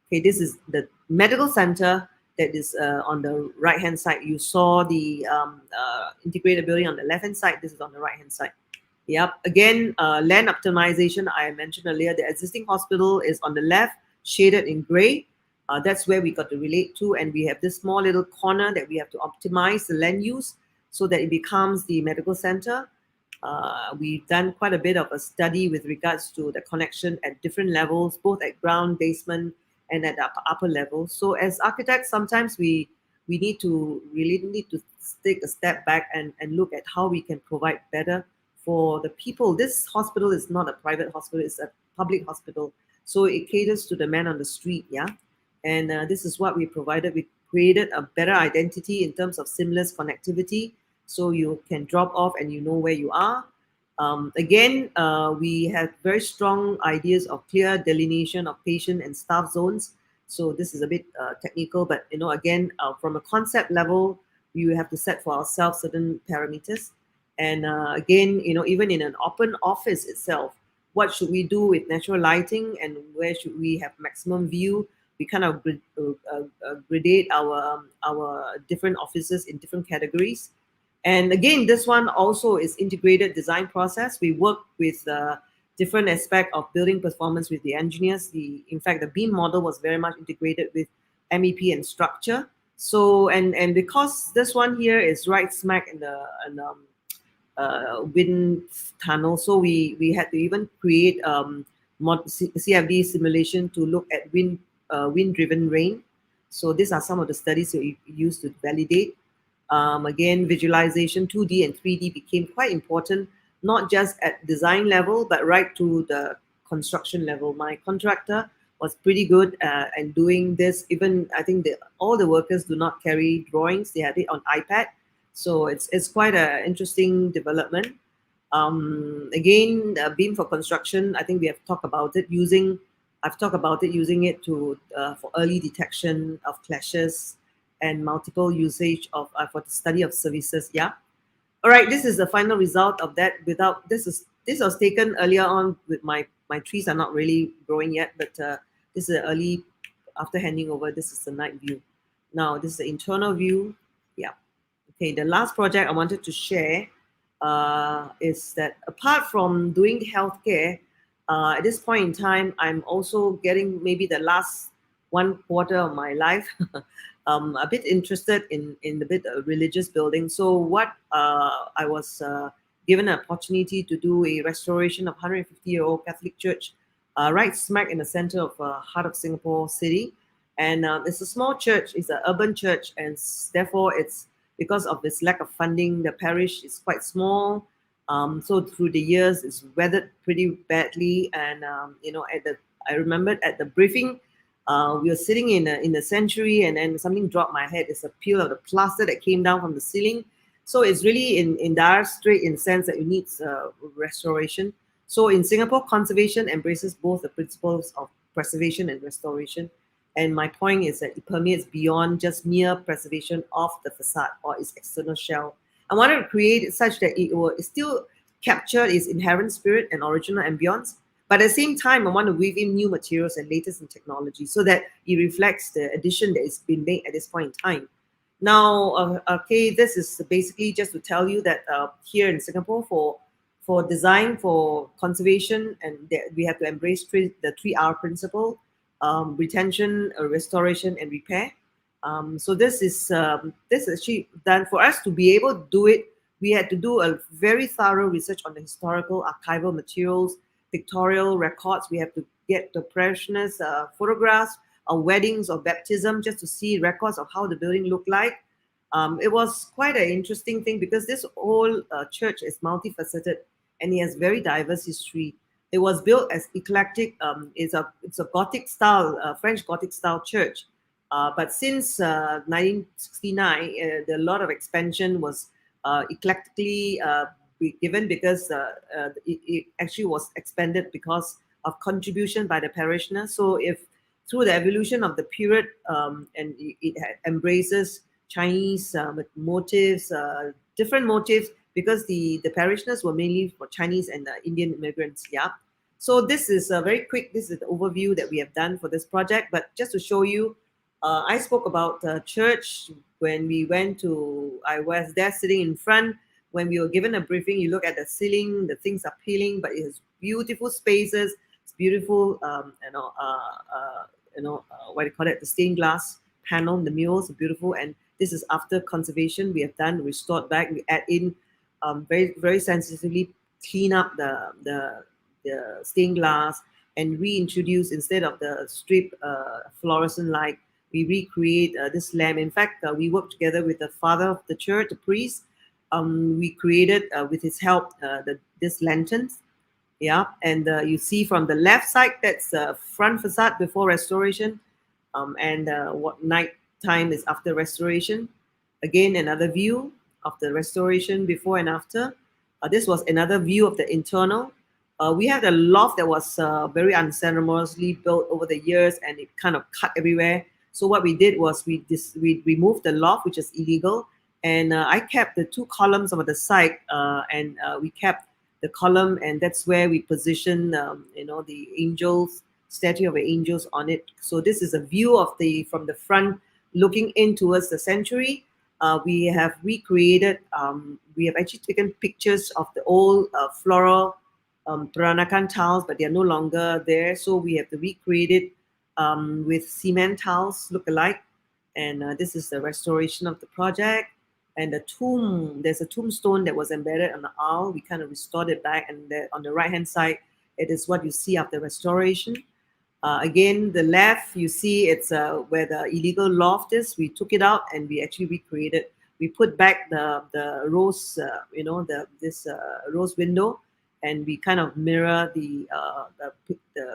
Okay, this is the medical center that is on the right-hand side. You saw the integrated building on the left-hand side. This is on the right-hand side. Yep. Again, land optimization, I mentioned earlier. The existing hospital is on the left, shaded in gray. That's where we got to relate to. And we have this small little corner that we have to optimize the land use so that it becomes the medical center. We've done quite a bit of a study with regards to the connection at different levels, both at ground, basement, and at the upper level. So as architects, sometimes we need to take a step back and look at how we can provide better for the people. This hospital is not a private hospital, it's a public hospital. So it caters to the man on the street, yeah? And this is what we provided. We created a better identity in terms of seamless connectivity, so you can drop off and you know where you are. Again, we have very strong ideas of clear delineation of patient and staff zones. So this is a bit technical, but again, from a concept level, we have to set for ourselves certain parameters. And again, even in an open office itself, what should we do with natural lighting and where should we have maximum view? We kind of gradate our different offices in different categories. And again, this one also is integrated design process. We work with different aspect of building performance with the engineers. In fact, the beam model was very much integrated with MEP and structure. So, and because this one here is right smack in the wind tunnel, so we had to even create CFD simulation to look at wind-driven rain. So these are some of the studies that we used to validate. Again, visualization, 2D and 3D became quite important, not just at design level, but right to the construction level. My contractor was pretty good at doing this. Even I think all the workers do not carry drawings. They had it on iPad. So it's quite an interesting development. Again, beam for construction, I think we have talked about it I've talked about it using it to for early detection of clashes and multiple usage of for the study of services. Yeah. All right. This is the final result of that. This was taken earlier on with my trees are not really growing yet, but this is early after handing over. This is the night view. Now this is the internal view. Yeah. Okay. The last project I wanted to share is that apart from doing healthcare, at this point in time, I'm also getting maybe the last one quarter of my life, a bit interested in the bit of religious building. So what I was given an opportunity to do a restoration of 150-year-old Catholic church right smack in the center of heart of Singapore city. And it's a small church, it's an urban church, and therefore it's because of this lack of funding, the parish is quite small. So through the years, it's weathered pretty badly. And I remembered at the briefing, we were sitting in the sanctuary, and then something dropped my head. It's a peel of the plaster that came down from the ceiling. So it's really in dire strait in the sense that it needs restoration. So in Singapore, conservation embraces both the principles of preservation and restoration. And my point is that it permeates beyond just mere preservation of the facade or its external shell. I wanted to create it such that it will still capture its inherent spirit and original ambience, but at the same time, I want to weave in new materials and latest in technology so that it reflects the addition that has been made at this point in time. Now, okay, this is basically just to tell you that here in Singapore, for design, for conservation, and we have to embrace the 3R principle: retention, restoration, and repair. So this is actually done for us to be able to do it. We had to do a very thorough research on the historical archival materials, pictorial records. We have to get the parishioners' photographs of weddings or baptism just to see records of how the building looked like. It was quite an interesting thing because this whole church is multifaceted and it has very diverse history. It was built as eclectic. It's a Gothic style, French Gothic style church. But since 1969, a lot of expansion was eclectically given because it actually was expanded because of contribution by the parishioners. So if through the evolution of the period, and it embraces Chinese motifs, different motifs, because the parishioners were mainly for Chinese and Indian immigrants. Yeah. So this is very quick. This is the overview that we have done for this project. But just to show you, I spoke about church when we went to, I was there sitting in front. When we were given a briefing, you look at the ceiling, the things are peeling, but it has beautiful spaces. It's beautiful, what do you call it? The stained glass panel, the murals are beautiful. And this is after conservation. We have done, restored back. We add in very, very sensitively clean up the stained glass and reintroduce, instead of the strip fluorescent light, we recreate this lamp. In fact, we worked together with the father of the church, the priest. We created, with his help, this lanterns. Yeah, and you see from the left side, that's the front facade before restoration, and what night time is after restoration. Again, another view of the restoration before and after. This was another view of the internal. We had a loft that was very unceremoniously built over the years, and it kind of cut everywhere. So what we did was we removed the loft, which is illegal, and I kept the two columns on the side, and we kept the column, and that's where we position, the angels, statue of the angels on it. So this is a view of from the front, looking in towards the sanctuary. We have recreated. We have actually taken pictures of the old floral Peranakan tiles, but they are no longer there. So we have to recreate it with cement tiles look alike. And this is the restoration of the project. And the tomb, there's a tombstone that was embedded on the aisle. We kind of restored it back. And on the right-hand side, it is what you see after restoration. Again, the left, you see it's where the illegal loft is. We took it out and we actually recreated. We put back the rose, this rose window, and we kind of mirror the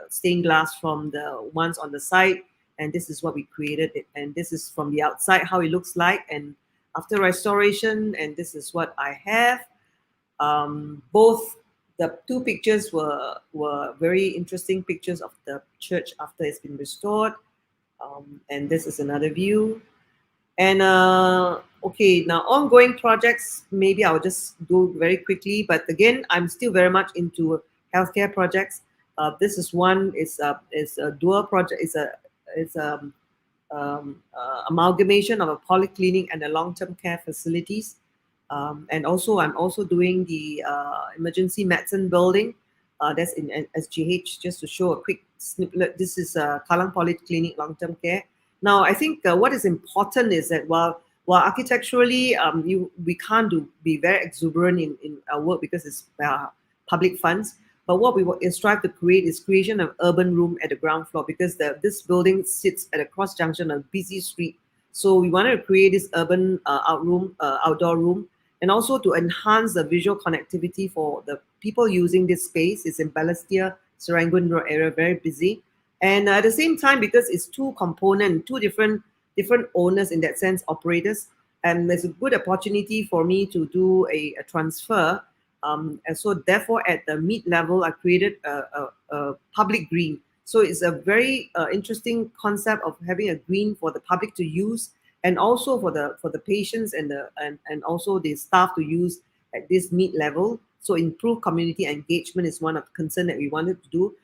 stained glass from the ones on the side. And this is what we created. And this is from the outside, how it looks like. And after restoration, and this is what I have. Both the two pictures were very interesting pictures of the church after it's been restored. And this is another view. And okay, now ongoing projects, maybe I'll just do very quickly. But again, I'm still very much into healthcare projects. This is one. It's a dual project. It's amalgamation of a polyclinic and a long-term care facilities. And also, I'm also doing the emergency medicine building. That's in SGH. Just to show a quick snippet, this is Kallang Polyclinic long-term care. Now, I think what is important is that while architecturally we can't be very exuberant in our work because it's public funds, but what we strive to create is creation of urban room at the ground floor, because this building sits at a cross junction of a busy street. So we wanted to create this urban outdoor room, and also to enhance the visual connectivity for the people using this space. It's in Balestier, Serangoon Road area, very busy. And at the same time, because it's two different owners in that sense, operators, and there's a good opportunity for me to do a transfer. And so therefore, at the mid level, I created a public green. So it's a very interesting concept of having a green for the public to use, and also for the patients and also the staff to use at this mid level. So improve community engagement is one of the concern that we wanted to do.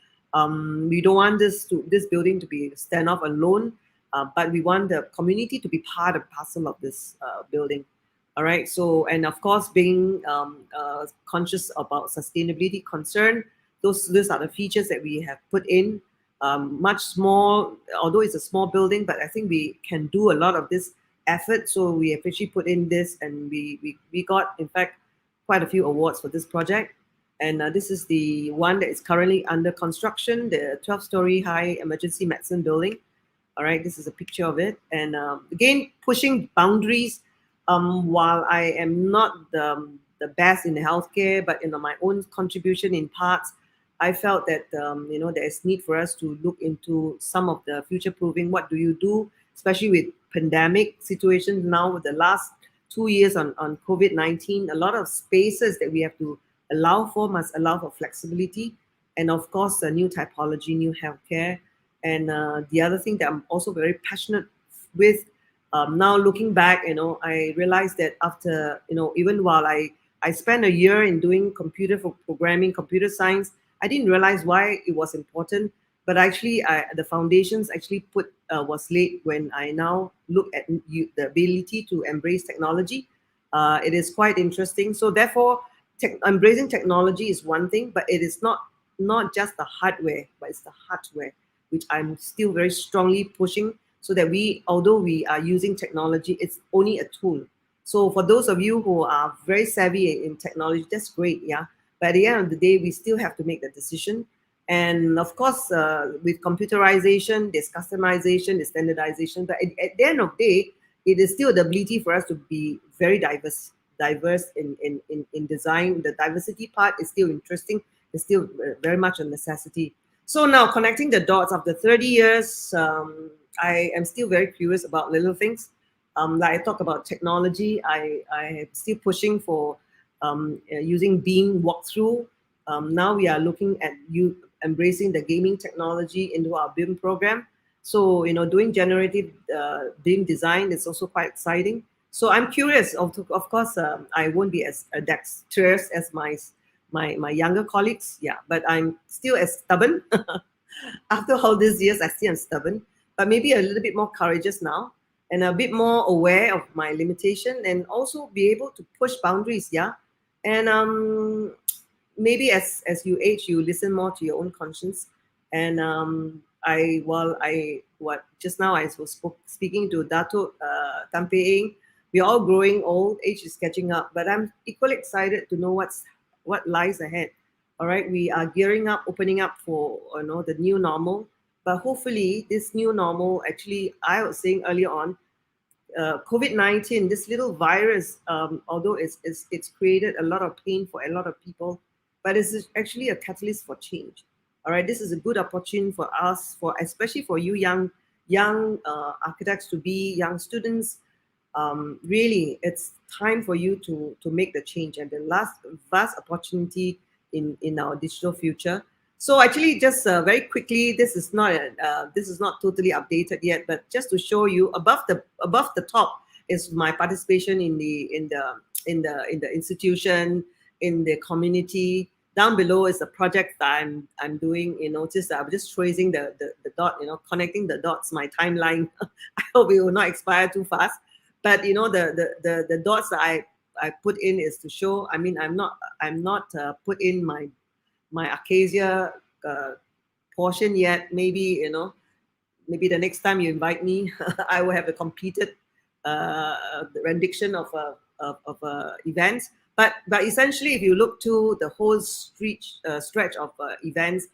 We don't want this building to be stand off alone, but we want the community to be part and parcel of this building. All right. So, and of course, being conscious about sustainability concern, those are the features that we have put in. Much small, although it's a small building, but I think we can do a lot of this effort. So we have actually put in this, and we got, in fact, quite a few awards for this project. And this is the one that is currently under construction, the 12-story high emergency medicine building. All right, this is a picture of it. And again, pushing boundaries. While I am not the best in healthcare, but my own contribution in parts, I felt that there is need for us to look into some of the future proofing. What do you do, especially with pandemic situations now, with the last 2 years on COVID-19? A lot of spaces that we have to must allow for flexibility, and of course the new typology, new healthcare. And the other thing that I'm also very passionate with, now looking back, I realized that after, even while I spent a year in doing computer programming, computer science, I didn't realize why it was important. But actually, the foundations actually was laid when I now look at the ability to embrace technology. It is quite interesting. So therefore, embracing technology is one thing, but it is not just the hardware, but it's the hardware, which I'm still very strongly pushing, so that although we are using technology, it's only a tool. So for those of you who are very savvy in technology, that's great, yeah. But at the end of the day, we still have to make the decision. And of course, with computerization, there's customization, there's standardization. But at the end of the day, it is still the ability for us to be very diverse in design. The diversity part is still interesting. It's still very much a necessity. So now, connecting the dots after 30 years, I am still very curious about little things. Like I talk about technology, I am still pushing for using Beam walkthrough. Now we are looking at embracing the gaming technology into our BIM program. So, doing generative BIM design is also quite exciting. So I'm curious. Of course, I won't be as dexterous as my younger colleagues. Yeah, but I'm still as stubborn. After all these years, I still am stubborn, but maybe a little bit more courageous now, and a bit more aware of my limitation, and also be able to push boundaries. Yeah, and maybe as you age, you listen more to your own conscience. And just now I was speaking to Dato Tan Pei Eng. We're all growing old, age is catching up, but I'm equally excited to know what lies ahead. All right, we are gearing up, opening up for the new normal. But hopefully, this new normal, actually, I was saying earlier on, COVID-19, this little virus, although it's created a lot of pain for a lot of people, but it's actually a catalyst for change. All right, this is a good opportunity for us, especially for you young architects, to be young students. Really, it's time for you to make the change, and the last vast opportunity in our digital future. So actually, just very quickly, this is not totally updated yet, but just to show you, above the top is my participation in the institution, in the community. Down below is the project that I'm doing. You notice that I'm just tracing the dot, connecting the dots, my timeline. I hope it will not expire too fast. But the dots that I put in is to show. I mean, I'm not put in my my Acacia portion yet. Maybe, maybe the next time you invite me, I will have a completed rendition of a event. But essentially, if you look to the whole stretch of events,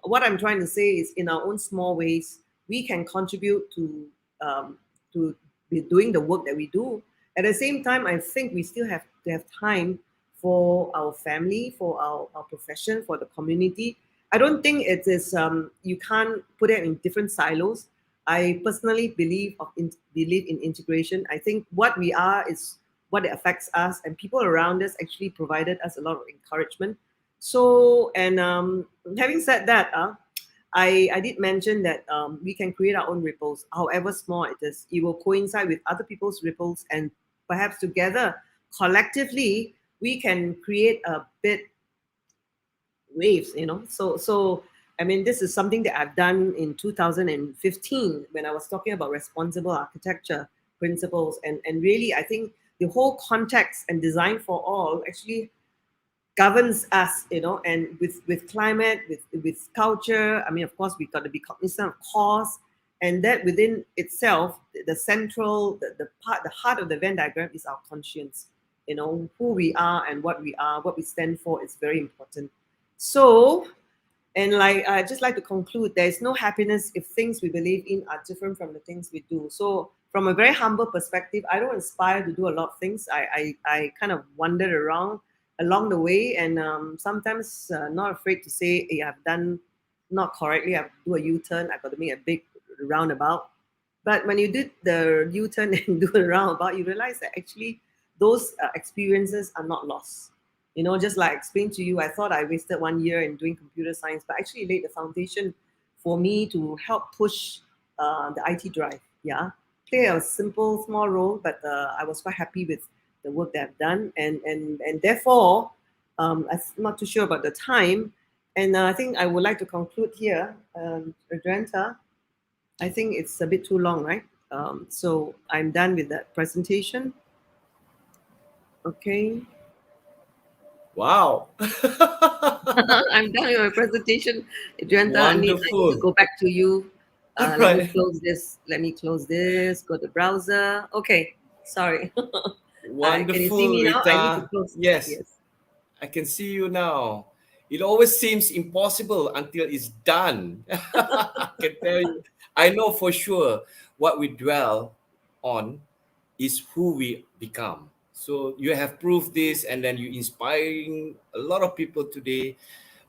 what I'm trying to say is, in our own small ways, we can contribute to be doing the work that we do. At the same time, I think we still have to have time for our family, for our profession, for the community. I don't think it is. You can't put it in different silos. I personally believe in integration. I think what we are is what affects us, and people around us actually provided us a lot of encouragement. So, and having said that, I did mention that we can create our own ripples, however small it is. It will coincide with other people's ripples, and perhaps together, collectively, we can create a bit waves. So I mean, this is something that I've done in 2015 when I was talking about responsible architecture principles, and really, I think the whole context and design for all actually governs us, and with climate, with culture. I mean, of course, we've got to be cognizant of cause, and that within itself, the central, the heart of the Venn diagram is our conscience. Who we are and what we are, what we stand for is very important. So, and I just like to conclude, there is no happiness if things we believe in are different from the things we do. So, from a very humble perspective, I don't aspire to do a lot of things. I kind of wandered around along the way, and sometimes not afraid to say, hey, I've done not correctly. I have to do a U-turn. I've got to make a big roundabout. But when you did the U-turn and do a roundabout, you realize that actually those experiences are not lost. Just like I explained to you, I thought I wasted 1 year in doing computer science, but actually laid the foundation for me to help push the IT drive. Yeah, play a simple, small role, but I was quite happy with the work that I've done, and therefore, I'm not too sure about the time, and I think I would like to conclude here, Adrenta. I think it's a bit too long, right? So I'm done with that presentation. Okay. Wow. I'm done with my presentation. Adrianta, I need to Wonderful. go back to you. All Let me right. close this. Go to browser. Okay. Sorry. Can you see Wonderful, me now? I need to Rita. close. Yes, Yes. I can see you now. It always seems impossible until it's done. I can tell you. I know for sure what we dwell on is who we become. So you have proved this, and then you inspiring a lot of people today.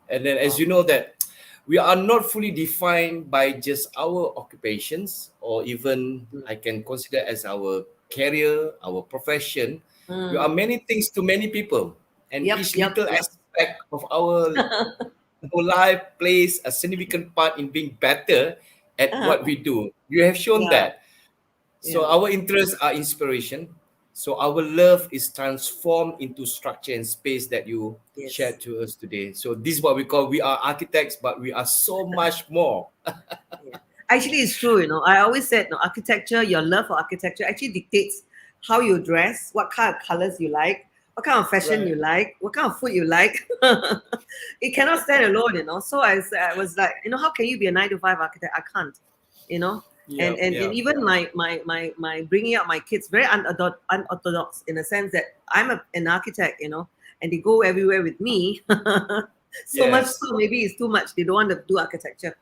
And then, as you know, that we are not fully defined by just our occupations, or even I can consider as our career, our profession. We are Mm. many things to many people, and Yep. each Yep. little Yep. aspect of our whole life plays a significant part in being better at what we do. You have shown Yeah. that. So Yeah. our interests are inspiration. So our love is transformed into structure and space that you Yes. shared to us today. So this is what we call, we are architects, but we are so much more. Yeah. Actually, it's true. I always said, no, architecture, your love for architecture actually dictates how you dress, what kind of colors you like, what kind of fashion Right. you like, what kind of food you like. It cannot stand alone. So I was like, how can you be a 9 to 5 architect? I can't, you know. And, Yeah, and, and yeah. even my bringing up my kids very unorthodox in a sense that I'm an architect, and they go everywhere with me. So much Yes. so maybe it's too much. They don't want to do architecture.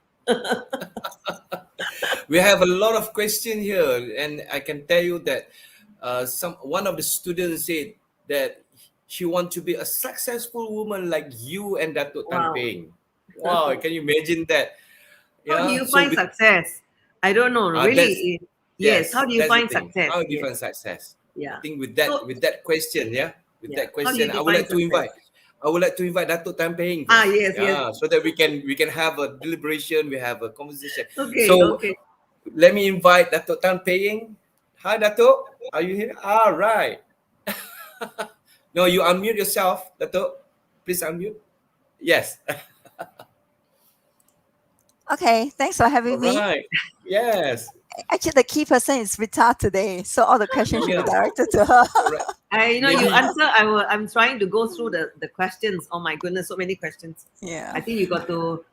We have a lot of questions here, and I can tell you that one of the students said that she wants to be a successful woman like you and Datuk Tan Wow. Peng. Wow, can you imagine that? How do Yeah. you So find with success? I don't know. that's Really? Yes. How do you that's the find thing. success? How Yes. define success? I Yeah. think with So, that question, yeah, with yeah. that How do you question, define success? I would like to invite Datuk Tan Peng first. Yes, yes. Yeah, so that we can have a deliberation, we have a conversation. Okay, So okay. let me invite Datuk Tan Peng. Hi, Datuk. Are you here? All right. No, you unmute yourself, Datuk. Please unmute. Yes. Okay, thanks for All having me. right. Yes. Actually, the key person is Rita today, so all the questions should be Yeah. directed to her. Correct. You Maybe. answer. I'm trying to go through the questions. Oh my goodness, so many questions. Yeah. I think you got to,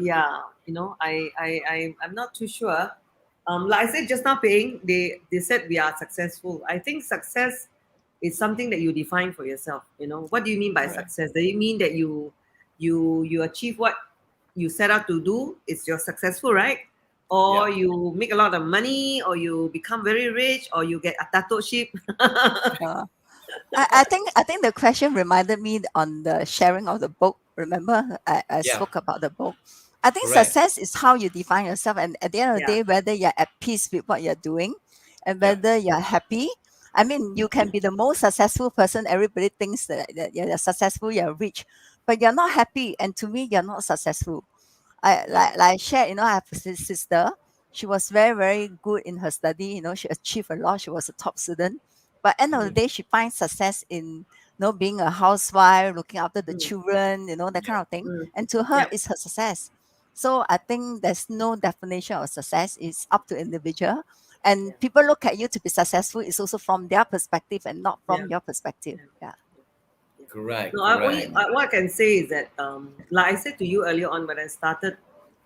yeah, I'm not too sure. Like I said just now, paying, they said we are successful. I think success is something that you define for yourself. What do you mean by Correct. success? Do you mean that you achieve what you set out to do? It's you're successful, right? Or Yeah. you make a lot of money, or you become very rich, or you get a tattoo ship. Uh, I think the question reminded me on the sharing of the book. Remember, I Yeah. spoke about the book. I think Correct. success is how you define yourself, and at the end of the Yeah, day, whether you're at peace with what you're doing, and Yeah. whether you're happy. I mean, you can be the most successful person. Everybody thinks that you're successful, you're rich, but you're not happy. And to me, you're not successful. I shared, I have a sister. She was very, very good in her study. She achieved a lot. She was a top student. But end of the day, she finds success in being a housewife, looking after the mm, children, that Yeah. kind of thing. mm, And to her, yeah, it's her success. So I think there's no definition of success. It's up to individual. yeah, And people look at you to be successful is also from their perspective and not yeah. from your perspective. Yeah. Yeah. Yeah. Correct. No, I only Correct. what I can say is that, like I said to you earlier on when I started,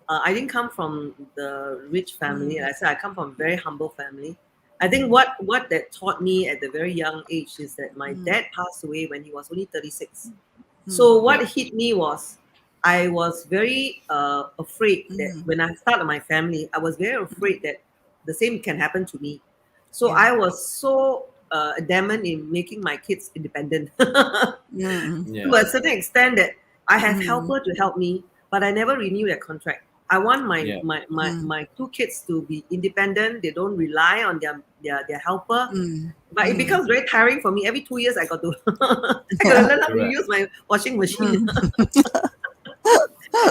I didn't come from the rich family. Mm, I said I come from a very humble family. I think what that taught me at the very young age is that my mm, dad passed away when he was only 36. So mm, what Yeah. hit me was I was very afraid that mm, when I started my family, I was very mm, afraid that the same can happen to me. So yeah. I was so adamant in making my kids independent. Mm, To Yeah. a certain extent that I have mm, helper to help me, but I never renew that contract. I want my Yeah. my, my, mm, my two kids to be independent. They don't rely on their helper. mm, But it mm. becomes very tiring for me. Every 2 years I got to I got to Yeah. learn how to Correct. use my washing machine. Mm.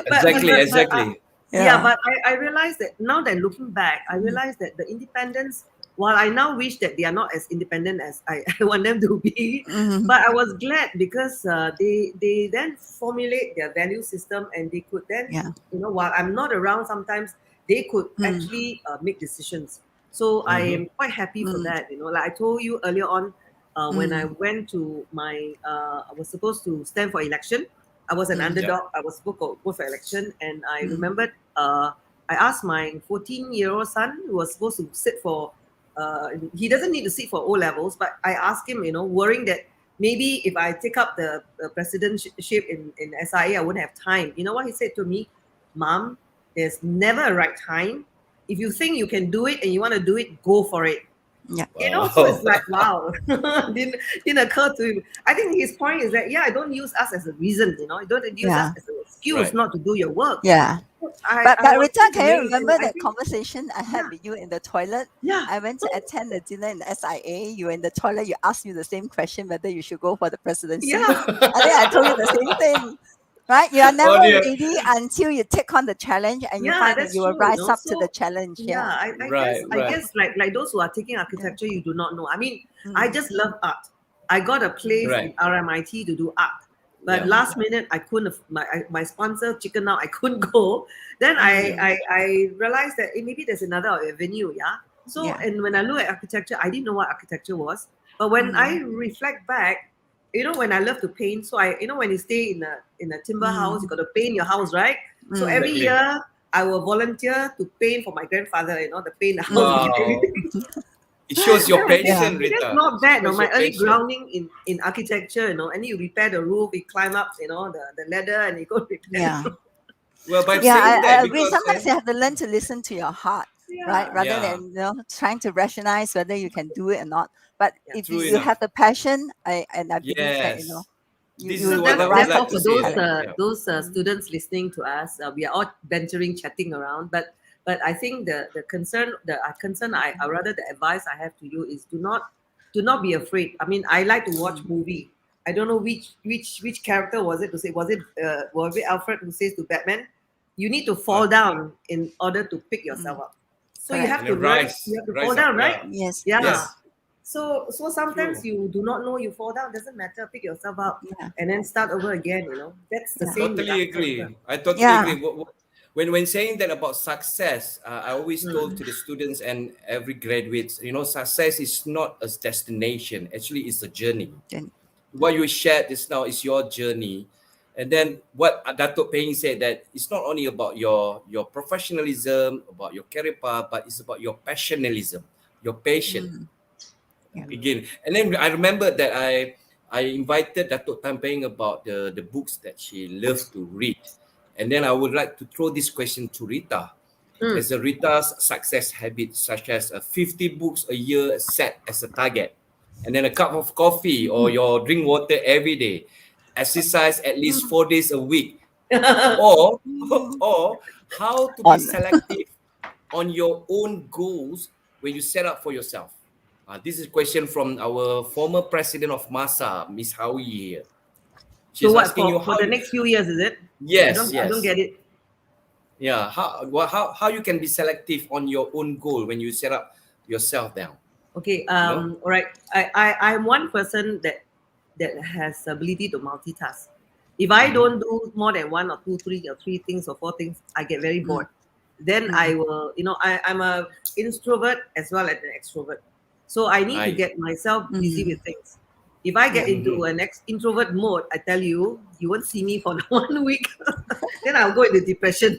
Exactly. But Exactly. yeah, Yeah. but I realized that now that looking back, I Mm, realized that the independence, while I now wish that they are not as independent as I want them to be, mhm. but I was glad because they then formulate their value system, and they could then, Yeah. while I'm not around, sometimes they could Mm, actually make decisions. So I Mm-hmm. am quite happy for mm, that. Like I told you earlier on, when I mm, went to I was supposed to stand for election. I was an mm, Yeah. underdog. I was supposed to go for election, and I mm, remembered I asked my 14-year-old son, who was supposed to sit for, he doesn't need to sit for O levels, but I asked him, worrying that maybe if I take up the presidency in SIA, I wouldn't have time. You know what he said to me? Mom, there's never a right time. If you think you can do it and you want to do it, go for it. yeah. So it's Wow. like, wow, didn't occur to him. I think his point is that, yeah, don't use us as a reason, don't use us Yeah. as an excuse Right. not to do your work. Yeah. I But was Rita, so can you amazed, and remember I that think, conversation I had yeah, with you in the toilet? yeah, I went to attend the dinner in the SIA. You were in the toilet. You asked me the same question whether you should go for the presidency. yeah, I think I told you the same thing. Right? You are Oh never dear. ready until you take on the challenge and you yeah, find that that's you will true, rise up to the So challenge. yeah, Yeah. I guess Right. I Right. guess like those who are taking Yeah. architecture, you do not know. I mean, I Mm, just love art. I got a place mm, in Right. RMIT to do art, but Yeah. mm, last minute I couldn't. My sponsor chicken out. I couldn't go. Then mm, I realized that maybe there's another avenue. Yeah. So, yeah. and when I look at architecture, I didn't know what architecture was. But when I Mm, reflect back, when I love to paint, so when you stay in a timber house, you mm, got to paint your house, right? So every mm, Exactly. year I will volunteer to paint for my grandfather, to paint the house and mm, Wow. everything. It shows Then your I said, yeah. passion, hey, that's Rita. not It bad. No, shows my your early passion. grounding in architecture, and then you repair the roof, you climb up, the ladder, and you go repair the Yeah. roof. Well, by Yeah, saying I that, agree. because Sometimes you have to learn to listen to your heart, right? Yeah, Rather yeah, than trying to rationalize whether you can do it or not. But yeah. if true you enough. have the passion, I believe that Yes. you This is So will what that's I would rise like up therefore to to for the say. challenge. Yeah. those Mm, students listening to us, we are all bantering, chatting around. But I think the concern, I rather the advice I have to you is do not be afraid. I mean, I like to watch mm, movie. I don't know which character was it to say. Was it Alfred who says to Batman, "You need to fall Uh, down in order to pick yourself mm, up." So you correct. have and to then learn. You have to fall rise up. down, right? Yeah. Yes, Yeah. yes, Yes. So sometimes True. you do not know, you fall down, doesn't matter, pick yourself up yeah, and then start over again. That's the yeah, same with Totally architecture. agree. I totally yeah, agree. when saying that about success, I always told to the students and every graduates, success is not a destination. Actually, it's a journey. Then, What you shared just now is your journey. And then what Dato Peng said, that it's not only about your professionalism, about your career path, but it's about your passionalism, your passion. Yeah. Again, and then I remember that I invited Dato Tan Peng about the books that she loved to read. And then I would like to throw this question to Rita. Mm. As a Rita's success habit, such as 50 books a year set as a target, and then a cup of coffee or your drink water every day, exercise at least 4 days a week, or or how to be On. selective on your own goals when you set up for yourself. This is a question from our former president of MASA, Miss Howie here. So She's what asking you for how the you, next few years, is it? yes, I don't yes. get it. Yeah, how you can be selective on your own goal when you set up yourself down, Okay. you know? All right. I'm one person that has ability to multitask. If I don't do more than one or two, three or three things or four things, I get very bored. Then I will, I'm a introvert as well as an extrovert. So I need to Right. get myself busy with things. If I get into an introvert mode, I tell you, you won't see me for 1 week. Then I'll go into depression.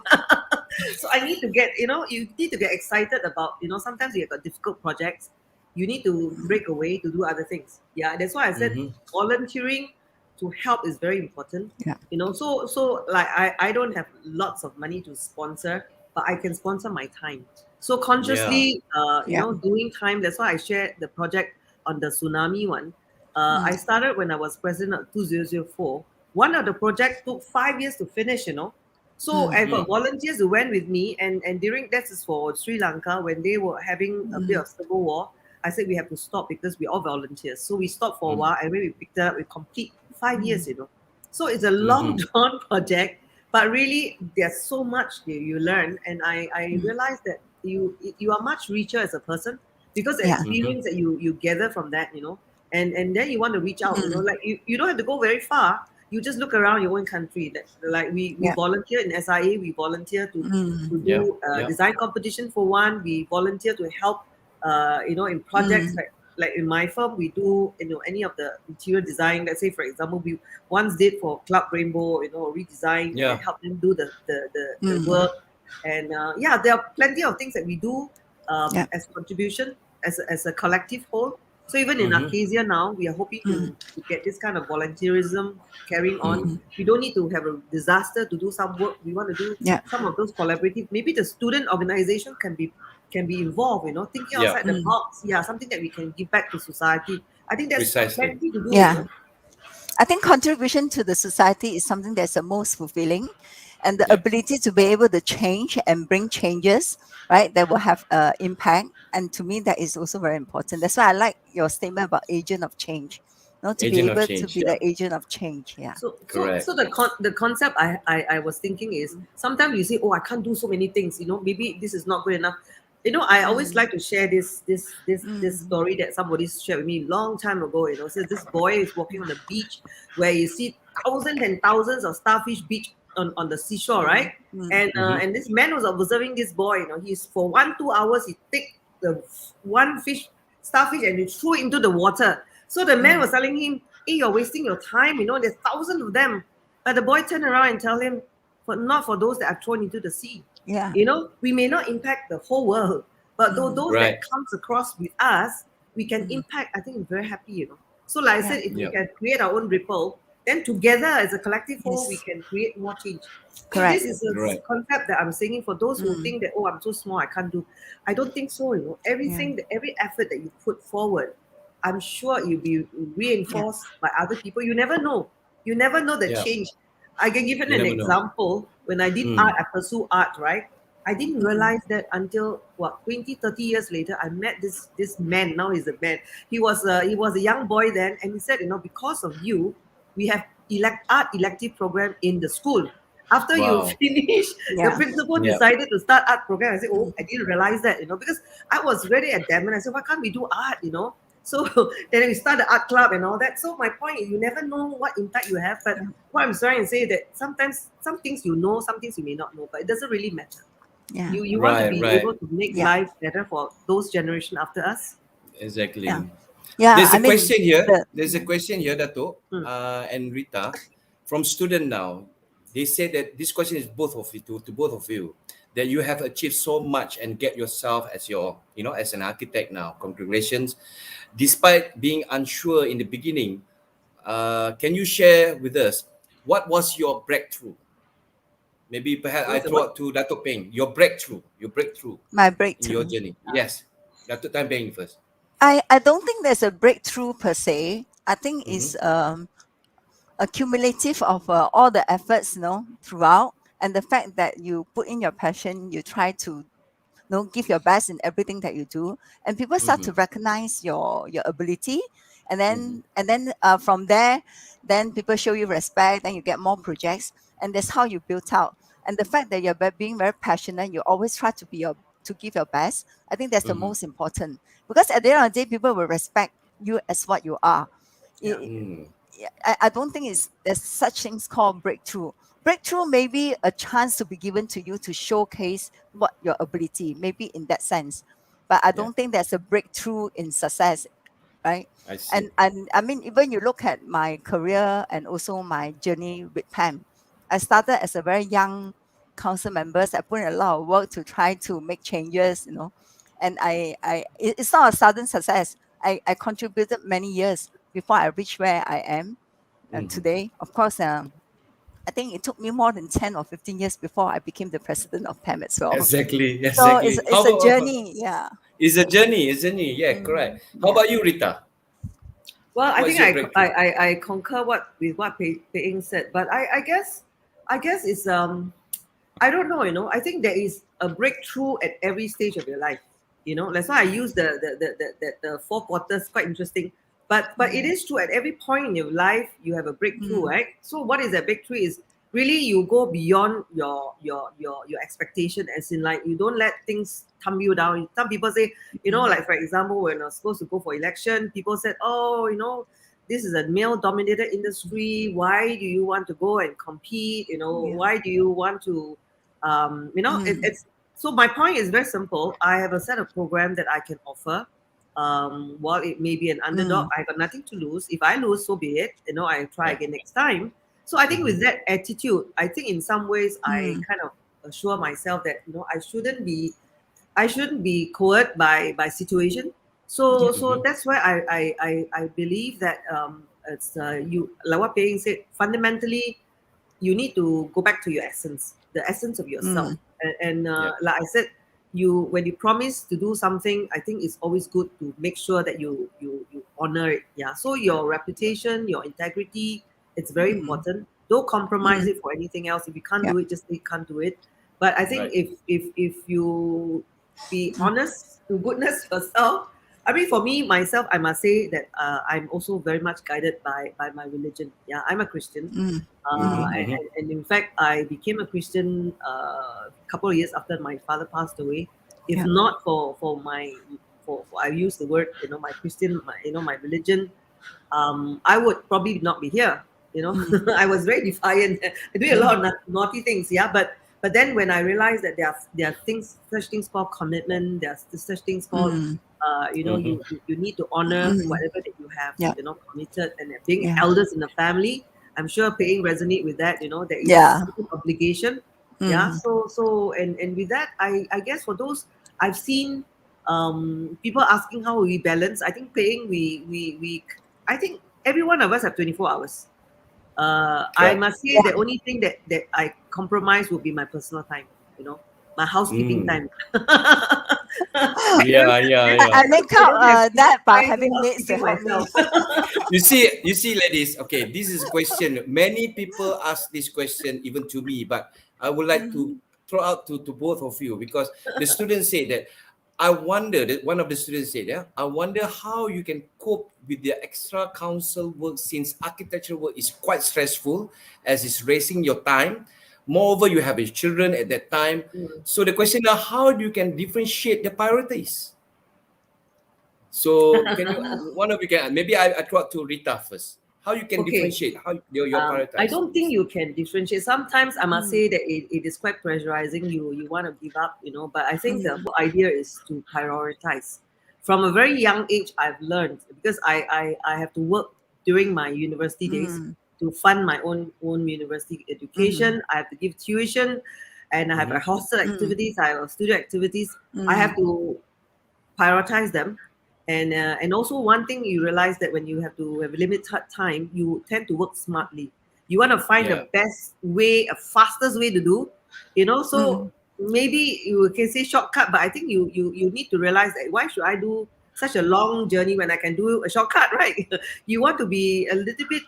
So I need to get, you need to get excited about, sometimes you have got difficult projects. You need to break away to do other things. Yeah, that's why I said volunteering to help is very important. Yeah. So like I don't have lots of money to sponsor, but I can sponsor my time. So Yeah. consciously, Yeah. doing time. That's why I shared the project on the tsunami one. I started when I was president of 2004. One of the project took 5 years to finish. So I got volunteers who went with me, and during that is for Sri Lanka when they were having a bit of civil war. I said we have to stop because we all volunteers. So we stopped for a while, and when we picked it up, we complete 5 years. So it's a long drawn project, but really there's so much that you learn, and I realized that you are much richer as a person because the Yeah. experience that you gather from that, and then you want to reach out, like you don't have to go very far. You just look around your own country. Like we Yeah. volunteer in SIA, we volunteer to Yeah. do Yeah. design competition for one. We volunteer to help, in projects like in my firm, we do any of the interior design. Let's say, for example, we once did for Club Rainbow, redesign and Yeah. help them do the work. And yeah, there are plenty of things that we do Yeah. as contribution as a collective whole. So even in Arcasia now, we are hoping to get this kind of volunteerism carrying on. We don't need to have a disaster to do some work. We want to do Yeah. some of those collaborative. Maybe the student organization can be involved. Thinking Yeah. outside the box. Yeah, something that we can give back to society. I think there's Precisely. plenty to do. Yeah. I think contribution to the society is something that's the most fulfilling, and the Yeah. ability to be able to change and bring changes, right, that will have impact. And to me, that is also very important. That's why I like your statement about agent of change, to be Agent of able to change. be Yeah. the agent of change. Yeah. Correct. So the concept I was thinking is sometimes you say, oh, I can't do so many things. Maybe this is not good enough. I always like to share this story that somebody shared with me long time ago. So this boy is walking on the beach where you see thousands and thousands of starfish beach on the seashore, right? And this man was observing this boy. He's for 1-2 hours he take the one starfish and he threw it into the water. So the man was telling him, hey, you're wasting your time, there's thousands of them. But the boy turned around and tell him, not for those that are thrown into the sea. Yeah. We may not impact the whole world, but those Right. that comes across with us, we can impact. I think I'm very happy, So like I Yeah. said, if we Yeah. can create our own ripple, then together as a collective whole, we Yes. can create more change. So Correct. this is a Right. concept that I'm saying for those who think that, oh, I'm so small, I can't do. I don't think so, Everything, every effort that you put forward, I'm sure you'll be reinforced by other people. You never know. You never know the Yeah. change. I can give you You an never know. example. When I did art, I pursue art, right? I didn't realize that until 20, 30 years later, I met this man. Now he's a man. He was a young boy then, and he said, because of you, we have art elective program in the school. After you Wow. finish, the Yeah. principal Yeah. decided to start art program. I said, oh, I didn't realize that, because I was very adamant. I said, why can't we do art, So then we start the art club and all that. So my point is, you never know what impact you have. But what I'm trying to say that sometimes some things you know, some things you may not know, but it doesn't really matter. Yeah. You want to Right, be right. able to make Yeah. life better for those generation after us. Yeah. Exactly. Yeah. There's I a mean, question here. the, There's a question here, Dato and Rita, from student now. They say that this question is both of you to both of you, that you have achieved so much and get yourself as your, as an architect now. Congratulations. Despite being unsure in the beginning, can you share with us what was your breakthrough? Maybe perhaps I What's the throw what? out to Dato Peng, your breakthrough my in your breakthrough. journey. Yes, Dato Tan Peng first. I don't think there's a breakthrough per se. I think Mm-hmm. it's accumulative of all the efforts, throughout, and the fact that you put in your passion, you try to give your best in everything that you do, and people start Mm-hmm. to recognize your ability, and Mm-hmm. then from there, then people show you respect, then you get more projects, and that's how you build out. And the fact that you're being very passionate, you always try to give your best. I think that's the Mm-hmm. most important, because at the end of the day, people will respect you as what you are. Yeah. Mm. I don't think there's such things called breakthrough. Breakthrough may be a chance to be given to you to showcase what your ability, maybe in that sense. But I Yeah, don't think there's a breakthrough in success, right? I see. And I mean, even you look at my career and also my journey with PAM, I started as a very young council member. I put in a lot of work to try to make changes, and it's not a sudden success. I contributed many years before I reached where I am Mm-hmm. today. Of course, I think it took me more than 10 or 15 years before I became the president of PAM as well. Exactly, So it's, exactly. How it's a about journey. Yeah. it's a journey, isn't it? Yeah, correct. How Yeah. about you, Rita? Well, I What's think your I breakthrough? I, I, I concur with what Pei Ying said, but I guess it's I don't know, I think there is a breakthrough at every stage of your life. That's why I use the 4 quarters, quite interesting. But it is true, at every point in your life you have a breakthrough, Mm. right? So what is that breakthrough is really you go beyond your expectation, as in, like, you don't let things thumb you down. Some people say, like, for example, when I was supposed to go for election, people said, oh, this is a male dominated industry. Why do you want to go and compete? Yeah. Why do you want to it's so my point is very simple. I have a set of program that I can offer. While it may be an underdog, Mm. I got nothing to lose. If I lose, so be it. I try Yeah. again next time. So I think Mm-hmm. with that attitude, I think in some ways I Mm. kind of assure myself that I shouldn't be coerced by situation. Yeah. So Mm-hmm. that's why I believe that it's you, like what Pei Ying said, fundamentally you need to go back to your essence, the essence of yourself. Mm. Yeah. And like I said, when you promise to do something, I think it's always good to make sure that you honor it. Yeah. So your reputation, your integrity, it's very Mm. important. Don't compromise Mm. it for anything else. If you can't Yeah. do it, just say you can't do it. But I think Right. if you be honest to goodness yourself. I mean, for me, myself, I must say that I'm also very much guided by my religion. Yeah, I'm a Christian. Mm. Mm-hmm. Mm. Mm-hmm. And in fact, I became a Christian a couple of years after my father passed away. If Yeah. not for my for I use the word, my Christian, my religion, I would probably not be here. Mm. I was very defiant. I do a lot of naughty things, yeah. But then when I realized that there are such things called commitment. There's such things called, Mm. Mm-hmm. you need to honor Mm. whatever that you have, Yeah. committed, and being Yeah. elders in the family. I'm sure Paying resonate with that. There is Yeah. certain obligation. Yeah. Mm. So with that, I guess for those I've seen, people asking how we balance. I think Paying we I think every one of us have 24 hours. I Right. must say the Yeah. only thing that I compromise would be my personal time, my housekeeping Mm. time. Yeah, yeah, yeah. I make I up don't have that by time to having maids to housekeeping help me. myself. You see, ladies. Okay, this is a question. Many people ask this question even to me, but I would like to throw out to both of you, because the students say that. I wonder that one of the students said, "Yeah, I wonder how you can cope with the extra council work, since architecture work is quite stressful, as it's racing your time. Moreover, you have your children at that time. Mm. So the question now, how do you can differentiate the priorities?" So can you, one of you can, maybe I throw out to Rita first. How you can Okay. differentiate, how your I prioritize? don't think you can differentiate. Sometimes I must Mm, say that it is quite pressurizing. You want to give up, but I think the mm, whole idea is to prioritize. From a very young age, I've learned because I have to work during my university days mm, to fund my own university mm, education. I have to give tuition, and I have a Mm-hmm. hostel mm, activities. I have studio activities. I have mm, to prioritize them, and also one thing you realize that when you have to have limited time, you tend to work smartly. You want to find the Yeah. best way, a fastest way to do, so mm, maybe you can say shortcut, but I think you need to realize that why should I do such a long journey when I can do a shortcut, right? You want to be a little bit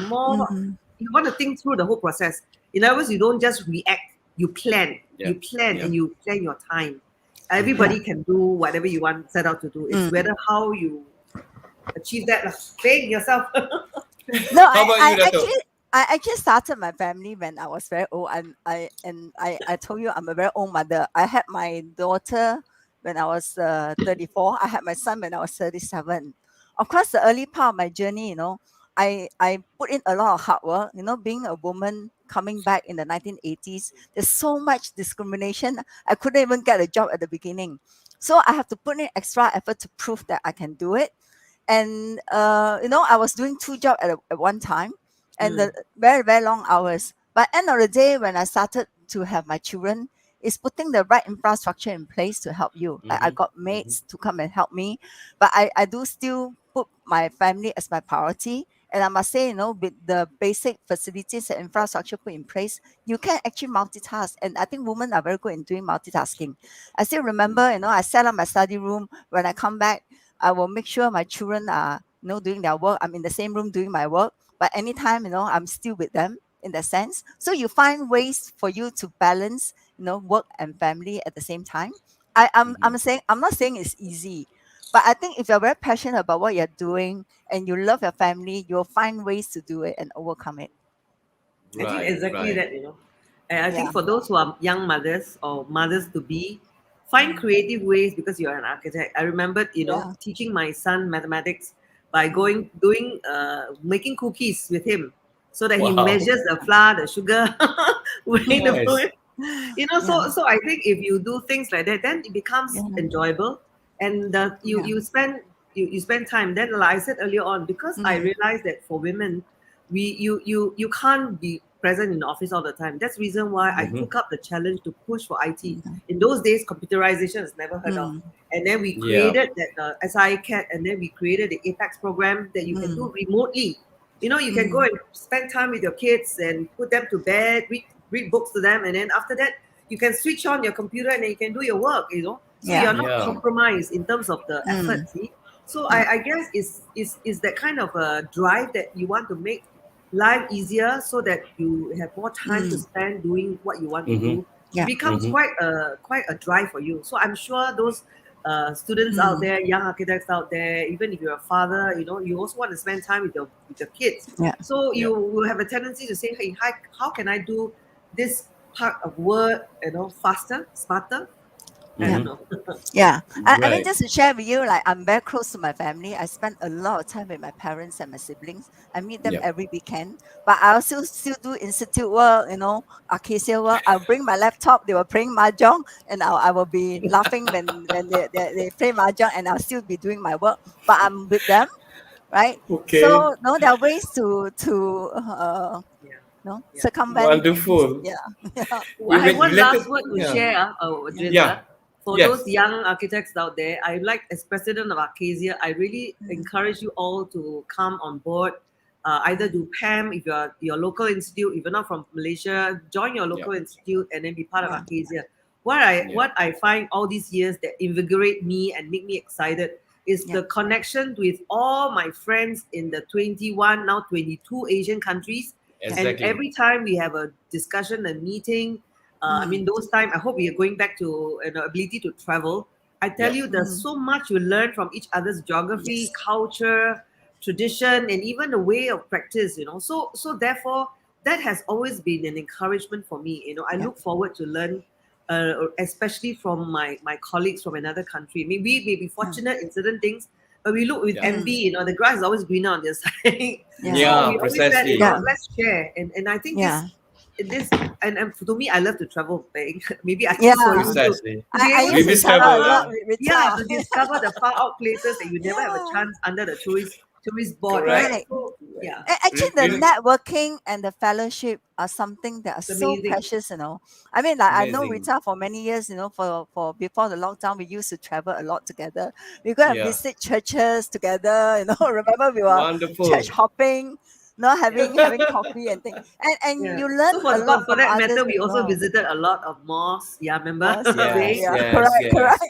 more, mm. you want to think through the whole process. In other words, you don't just react, you plan. Yeah. You plan Yeah. and you plan your time. Yeah. Everybody can do whatever you want set out to do. It's Mm. whether how you achieve that lah. Paying yourself. No, How about you, Dato'? I actually started my family when I was very old, and I told you I'm a very old mother. I had my daughter when I was 34. I had my son when I was 37. Of course, the early part of my journey, I put in a lot of hard work. Being a woman coming back in the 1980s, there's so much discrimination. I couldn't even get a job at the beginning, so I have to put in extra effort to prove that I can do it. And I was doing two jobs at one time, and Mm, the very very long hours. But end of the day, when I started to have my children, is putting the right infrastructure in place to help you. Like I Mm-hmm. got Mm-hmm. mates to come and help me, but I do still put my family as my priority. And I must say, with the basic facilities and infrastructure put in place, you can actually multitask. And I think women are very good in doing multitasking. I still remember, I set up my study room. When I come back, I will make sure my children are, doing their work. I'm in the same room doing my work, but anytime, I'm still with them in that sense. So you find ways for you to balance, work and family at the same time. Mm-hmm. I'm not saying it's easy, but I think if you're very passionate about what you're doing and you love your family, you'll find ways to do it and overcome it. I think Right, exactly right. that. And I Yeah. think for those who are young mothers or mothers to be, find Mm, creative ways because you're an architect. I remembered, yeah. teaching my son mathematics by Mm, doing making cookies with him so that he Wow. measures the flour, the sugar, weighing the Nice. food. yeah. So I think if you do things like that, then it becomes Yeah. enjoyable, and you Yeah. you spend you spend time. Then, like I said earlier on, because I Mm, realized that for women, you can't be present in the office all the time. That's the reason why I Mm-hmm. took up the challenge to push for IT. yeah. In those days, computerization is never heard of, Mm, and then we Yeah. created that SICAT, and then we created the Apex program that you can mm, do remotely. You can go mm, and spend time with your kids and put them to bed, read books to them, and then after that, you can switch on your computer and then you can do your work. So yeah. you're not Yeah. compromised in terms of the effort. Mm, See, so yeah. I guess is that kind of a drive that you want to make life easier so that you have more time to Mm, spend doing what you want to Mm-hmm. do. It yeah. becomes Mm-hmm. quite a drive for you. So I'm sure those students out Mm, there, young architects out there, even if you're a father, you also want to spend time with your kids. yeah. So Yeah. you will have a tendency to say, hey, how can I do this part of work, faster, smarter? I Yeah. don't Mm-hmm. know. Yeah. I mean, Right. just to share with you, like I'm very close to my family. I spend a lot of time with my parents and my siblings. I meet them Yeah. every weekend. But I also still do institute work, architecture work. I'll bring my laptop, they were playing mahjong, and I will be laughing when they play mahjong, and I'll still be doing my work. But I'm with them, right? Okay. So no, there are ways to Yeah, yeah. circumvent this. Wonderful. Yeah. Yeah. I have one Related. last word to Yeah. share, Yeah. Yeah. Drinda. For those Yes. young architects out there, I like, as president of Arcasia, I really encourage you all to come on board. Either do PAM if you're your local institute, if you're not from Malaysia, join your Yeah. local institute and then be part of Yeah. Arcasia. What I Yeah. what I find all these years that invigorate me and make me excited is Yeah. the connection with all my friends in the 21, now 22 Asian countries. Yeah. And Exactly. every time we have a discussion, a meeting, I Mm, mean, those time, I hope we are going back to an ability to travel. I tell Yeah. you, there's mm, so much you learn from each other's geography, yes. culture, tradition, and even the way of practice. So therefore, that has always been an encouragement for me. I Yeah. look forward to learn, especially from my colleagues from another country. I mean, we may be Yeah. fortunate in certain things, but we look with Yeah. envy. The grass is always greener on the other side. Yeah. So Yeah, we always said, precisely. Yeah. let's share. And I think Yeah. this and to me, I love to travel. Maybe I Yeah. think for you too. Precisely. To be I able We used to to miss travel a travel, lot discover, yeah. with yeah, Rita. to discover the far out places that you never have a Yeah. chance under the tourist board, right? Correct. Right. So yeah, Actually, the Really networking and the fellowship are something that are it's so amazing. precious. I mean, like I know amazing. Rita for many years. For before the lockdown, we used to travel a lot together. We go and Yeah. visit churches together. Remember we were church Wonderful. hopping, Yeah. having coffee and things. And Yeah. you learn So a lot for from that others matter, we as also well. visited a lot of mosques. Yeah, remember? Was yeah, Yes, Bing? yeah, yes, correct, yes. correct.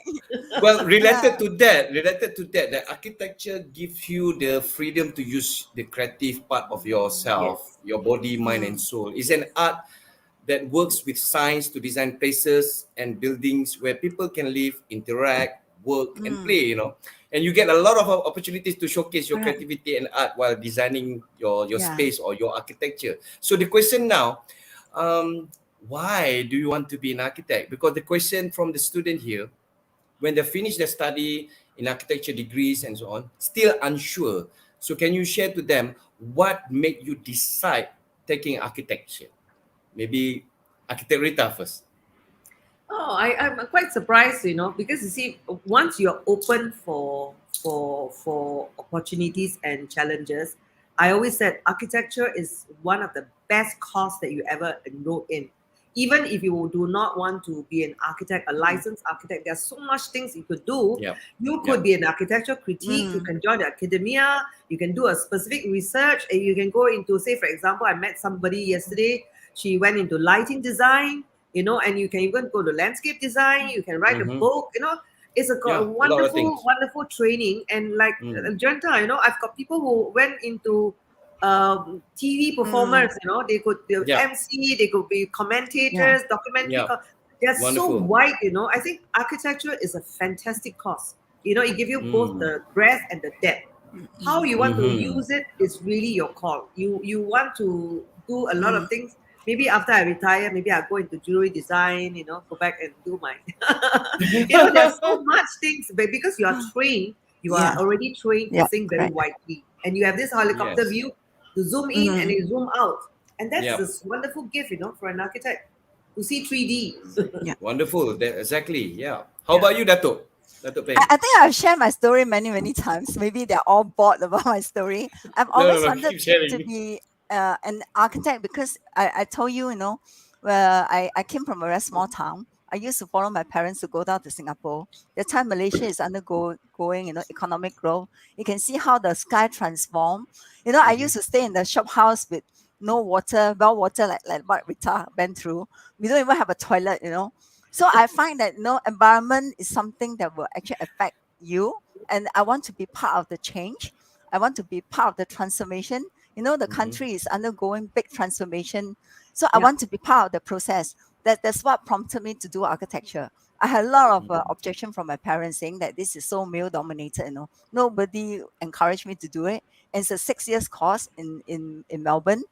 Well, Yeah. related to that, the architecture gives you the freedom to use the creative part of yourself, Yes. your body, mind, and Mm, soul. It's an Yes. art that works with science to design places and buildings where people can live, interact, work, and mm, play. And you get a lot of opportunities to showcase your correct. creativity and art while designing your Yeah. space or your architecture. So the question now, um, why do you want to be an architect? Because the question from the student here, when they finish their study in architecture degrees and so on, still unsure. So can you share to them what made you decide taking architecture? Maybe architect Rita first. Oh, I'm quite surprised, because you see, once you're open for opportunities and challenges, I always said architecture is one of the best course that you ever enroll in. Even if you do not want to be an architect, a Mm, licensed architect, there's so much things you could do. Yeah. You Yeah. could be an architecture critique, you mm, can join the academia, you can do a specific research, and you can go into, say, for example, I met somebody yesterday, she went into lighting design, and you can even go to landscape design, you can write a Mm-hmm. book, it's a Yeah, a lot of wonderful, things. wonderful training. And like Mm. Janta, I've got people who went into TV mm, performers, they could be Yeah. MC, they could be yeah. commentators, documentary, Yeah. they're so Wonderful. wide, I think architecture is a fantastic course. It gives you both Mm. the breadth and the depth. Mm, How mm, you want to Mm-hmm. use it is really your call. You want to do a lot mm, of things. Maybe after I retire, maybe I'll go into jewelry design, go back and do my there's so much things, but because you are trained, you are yeah. already trained to Yeah. think very Correct. widely. And you have this helicopter Yes. view to zoom in and Mm, then zoom out. And that's Yep. this wonderful gift, for an architect to see 3D. yeah. Wonderful. Exactly. Yeah. How Yeah. about you, Dato? Dato Peng. I think I've shared my story many, many times. Maybe they're all bored about my story. I've No, no, always no. wanted Keep to sharing. be an architect because I told you, where I came from a very small town. I used to follow my parents to go down to Singapore. The time Malaysia is undergoing, economic growth. You can see how the sky transform. I Mm-hmm. used to stay in the shop house with no water, well water like what Rita went through. We don't even have a toilet. So I find that environment is something that will actually affect you, and I want to be part of the change. I want to be part of the transformation. The Mm-hmm. country is undergoing big transformation, so I Yeah. want to be part of the process. That's what prompted me to do architecture. I had a lot of Mm-hmm. objection from my parents saying that this is so male dominated. Nobody encouraged me to do it. And it's a 6 years course in Melbourne.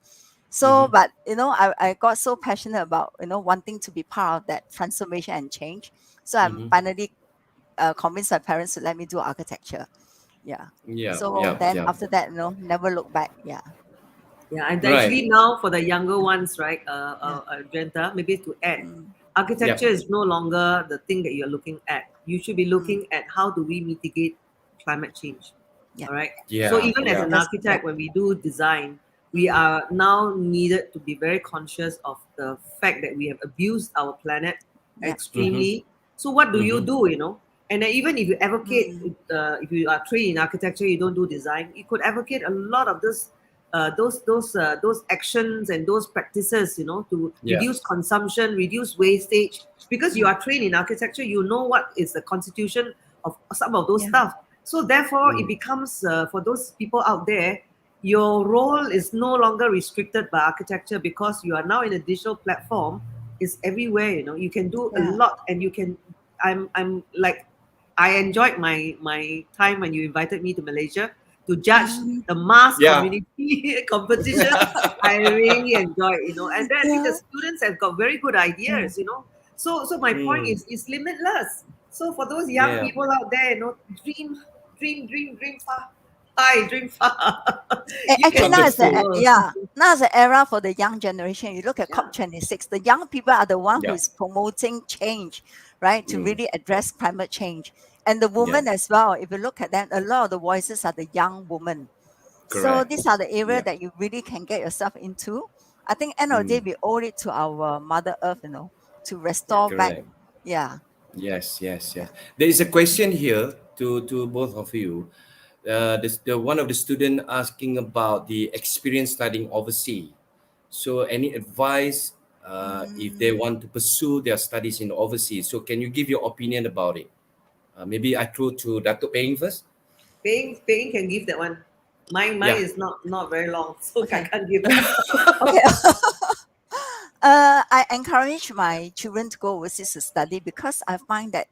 So, Mm-hmm. but I got so passionate about wanting to be part of that transformation and change. So I'm Mm-hmm. finally convinced my parents to let me do architecture. Yeah. Yeah. So Yeah. then Yeah. after that, never look back. Yeah. Yeah, and Right. actually now for the younger ones, right, Yeah. Jenta, maybe to add, Mm, architecture Yep. is no longer the thing that you're looking at. You should be mm, looking at how do we mitigate climate change. yeah. All right. So Yeah. even as Yeah. an Yeah. architect, when we do design, we Mm, are now needed to be very conscious of the fact that we have abused our planet yeah. Mm-hmm. extremely. So what do you Mm-hmm. do? And then even if you advocate, Mm, if you are trained in architecture, you don't do design. You could advocate a lot of this, those actions and those practices, to Yeah. reduce consumption, reduce wastage. Because you mm, are trained in architecture, you know what is the constitution of some of those yeah. stuff. So therefore, it Mm. becomes for those people out there, your role is no longer restricted by architecture because you are now in a digital platform. It's everywhere. You can do a Yeah. lot, and you can. I'm like, I enjoyed my time when you invited me to Malaysia to judge Mm, the mass Yeah. community competition. I really enjoyed, and then I think the yeah. students have got very good Mm, ideas. So my point Mm. is limitless. So for those young Yeah. people out there, dream dream far, high, dream far. You Actually, can now change is the Wonderful. the world. yeah, now is the era for the young generation. You look at Yeah, COP26, the young people are the one who Yeah. is promoting change, right, to Mm, really address climate change. And the yeah. women as well. If you look at them, a lot of the voices are the young women. So Correct. these are the areas Yeah. that you really can get yourself into. I think end of the day Mm, we owe it to our Mother Earth, to yeah. restore back. correct. Yeah, Yes, yes, yeah. yes. There is a question here to both of you. The one of the student asking about the experience studying overseas. So, any advice if they Mm, want to pursue their studies in overseas? So, can you give your opinion about it? Maybe I throw to Dato Paying first. Paying can give that one. Mine Yeah. is not very long, so I okay. can't give. Okay. I encourage my children to go overseas to study because I find that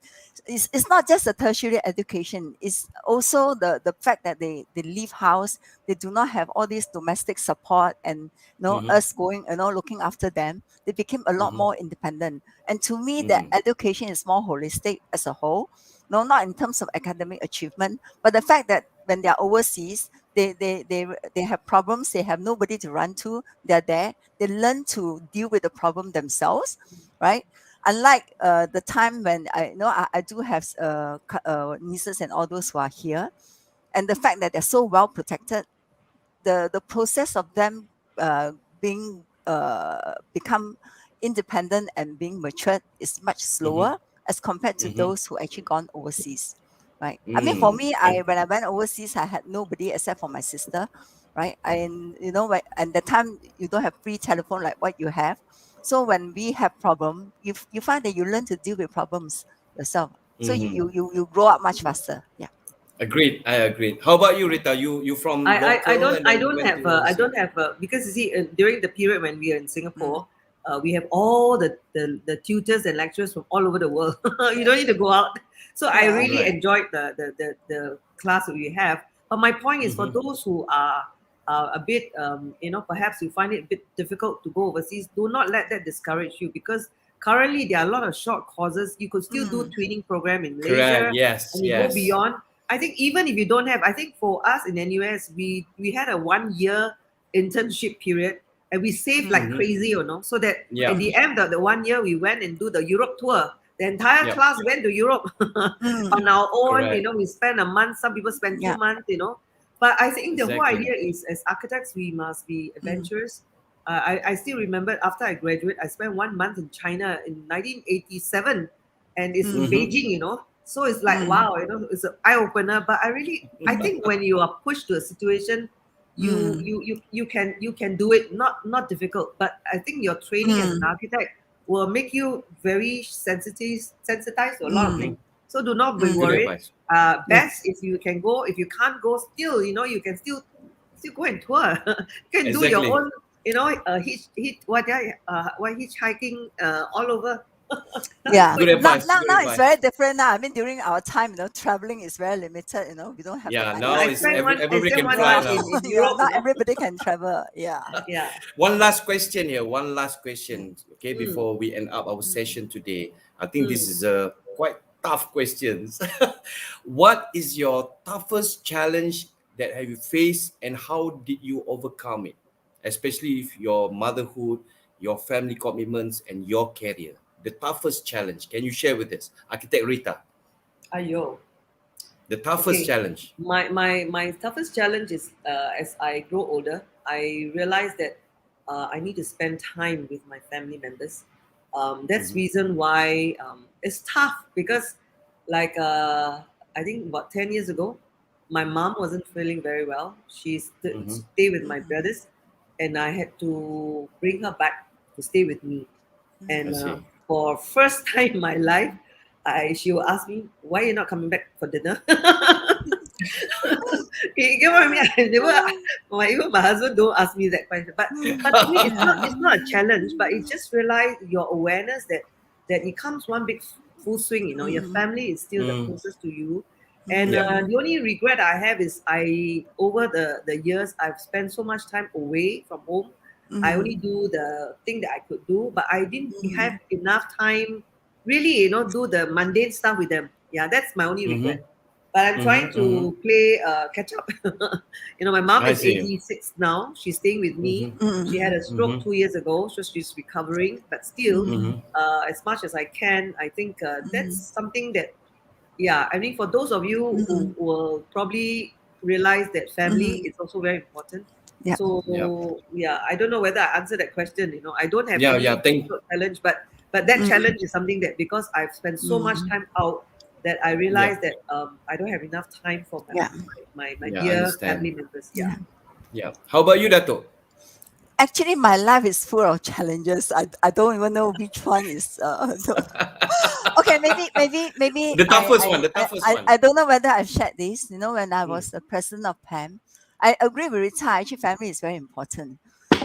it's not just a tertiary education. It's also the fact that they leave house, they do not have all this domestic support and Mm-hmm. us going, looking after them. They became a lot Mm-hmm. more independent. And to me, the Mm-hmm. education is more holistic as a whole. No, not in terms of academic achievement, but the fact that when they are overseas, they have problems, they have nobody to run to, they're there, they learn to deal with the problem themselves, right? Unlike the time when I do have nieces and all those who are here, and the fact that they're so well protected, the process of them being become independent and being matured is much Mm-hmm. slower as compared to Mm-hmm. those who actually gone overseas, right? I mean, for Mm. me, I when I went overseas, I had nobody except for my sister, right? And and the time you don't have free telephone like what you have, so when we have problem, you find that you learn to deal with problems yourself, so Mm-hmm. you grow up much faster. Yeah. Agreed. I agreed. How about you, Rita? You from local and I then don't went have to overseas. because you see during the period when we are in Mm, Singapore, we have all the tutors and lecturers from all over the world. You don't need to go out. So I yeah. really Right. enjoyed the class that we have. But my point is for Mm-hmm. those who are a bit perhaps you find it a bit difficult to go overseas, do not let that discourage you because currently there are a lot of short courses. You could still do Mm, training program in Correct. Malaysia Yes. and you go Yes. beyond. I think even if you don't have, I think for us in NUS, we had a 1 year internship period and we saved like mm, Mm-hmm. crazy, so that at Yeah. the end of the 1 year, we went and do the Europe tour. The entire Yep. class went to Europe mm, on our own. Correct. We spent a month. Some people spend yeah. 2 months. But I think the whole Exactly. idea is, as architects, we must be Mm, adventurous. I still remember after I graduate, I spent 1 month in China in 1987, and it's in mm, Mm-hmm. Beijing. So it's like mm, wow, it's an eye opener. But I think when you are pushed to a situation, mm, you can do it. Not difficult, but I think your training as an mm, architect will make you very sensitized to a lot of Mm-hmm. things. So do not be mm, Good worried. advice. Best yes. if you can go. If you can't go, still you can still go and tour. You can do your Exactly. own what hitchhiking all over. Yeah. Good Now, advice. now, Good now it's advice. very different now. I mean, during our time, traveling is very limited. We don't have the Yeah. money Now I to it's spent go. I everybody spent can one fly Yeah. year now. in Yeah. Europe. Not everybody can travel. Yeah. Yeah. One last question here. One last Mm, question. Okay, Mm, before we end up our mm, session today, I think this mm. is a quite tough questions. What is your toughest challenge that have you faced, and how did you overcome it? Especially if your motherhood, your family commitments, and your career. The toughest challenge. Can you share with us, Architect Rita? Ayo. The toughest Okay. challenge. My toughest challenge is as I grow older, I realize that I need to spend time with my family members. That's Mm-hmm. reason why it's tough because, like I think about 10 years ago, my mom wasn't feeling very well. She Mm-hmm. stayed with my mm, brothers, and I had to bring her back to stay with me. I And mm, see. for first time in my life, she will ask me, "Why are you not coming back for dinner?" You get what I mean? I never, even my husband don't ask me that question. But to me, it's not a challenge, but it's just realize your awareness that it comes one big full swing. Your mm, family is still the Mm. closest to you, and Yep. mm, the only regret I have is I over the years I've spent so much time away from home. I only mm, do the thing that I could do, but I didn't have mm, enough time really, do the mundane stuff with them. Yeah, that's my only Mm-hmm. regret. but I'm trying to play catch up. My mom I is see. 86 now. She's staying with me. She had a stroke Mm-hmm. 2 years ago, so she's recovering. But still, Mm-hmm. as much as I can, I think that's something that, yeah, I mean, for those of you who will probably realize that family is also very important. Yeah. Yeah. So yeah, I don't know whether I answered that question. I don't have Yeah. Yeah. any challenge, but that challenge is something that, because I've spent so much time out, that I Yeah. realized that I don't have enough time for Yeah. my Yeah. I dear understand. family members. Yeah. Yeah. Yeah. How about you, Dato? Actually, my life is full of challenges. I don't even know which one is. Okay, maybe The toughest one. The toughest one. I don't know whether I've shared this. When I Mm. was the president of PAM, I agree with Rita. Actually, family is very important.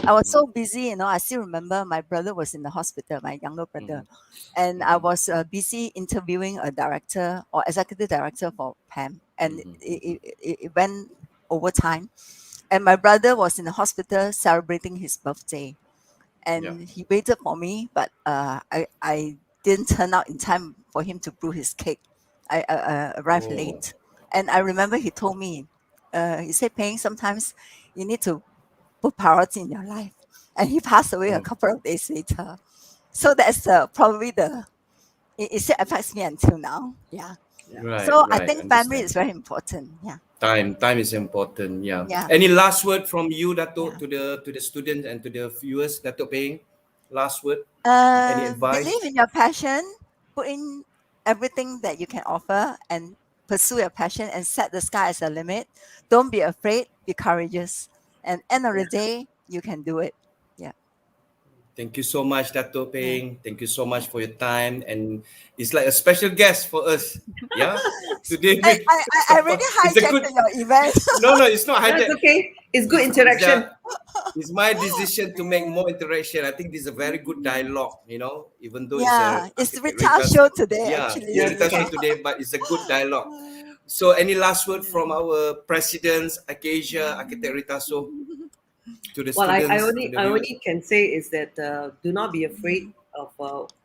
I was so busy. I still remember my brother was in the hospital, my younger brother, and I was busy interviewing a director or executive director for PAM, and it went over time. And my brother was in the hospital celebrating his birthday, Yeah. and he waited for me, but I didn't turn out in time for him to brew his cake. I arrived Oh. late, and I remember he told me, he said, "Paying, sometimes you need to put priority in your life." And he passed away a Oh. couple of days later. So that's probably it still affects me until now. Yeah. Yeah. Right. So I Right. think family Understand. is very important. Yeah. Time is important. Yeah. Yeah. Any last word from you, Dato, Yeah. to the students and to the viewers, Dato Paying? Last word. Any Believe advice? in your passion, put in everything that you can offer, and pursue your passion and set the sky as a limit. Don't be afraid, be courageous. And end of the Yeah. day, you can do it. Yeah. Thank you so much, Dato Yeah. Peng. Thank you so Yeah. much for your time. And it's like a special guest for us. Yeah. Today, I really it's a hijacked good. your event. No, no, it's not That's hijack. okay. It's good It's interaction. it's my decision to make more interaction. I think this is a very good dialogue. Even though it's a Yeah. It's architect Rita's Rita's, show today, yeah, actually. Rita Okay. show today, but it's a good dialogue. So, any last word Yeah. from our presidents, Acacia, Architect Rita So, to the Well, I students, to only the I viewers? only can say is that do not be afraid of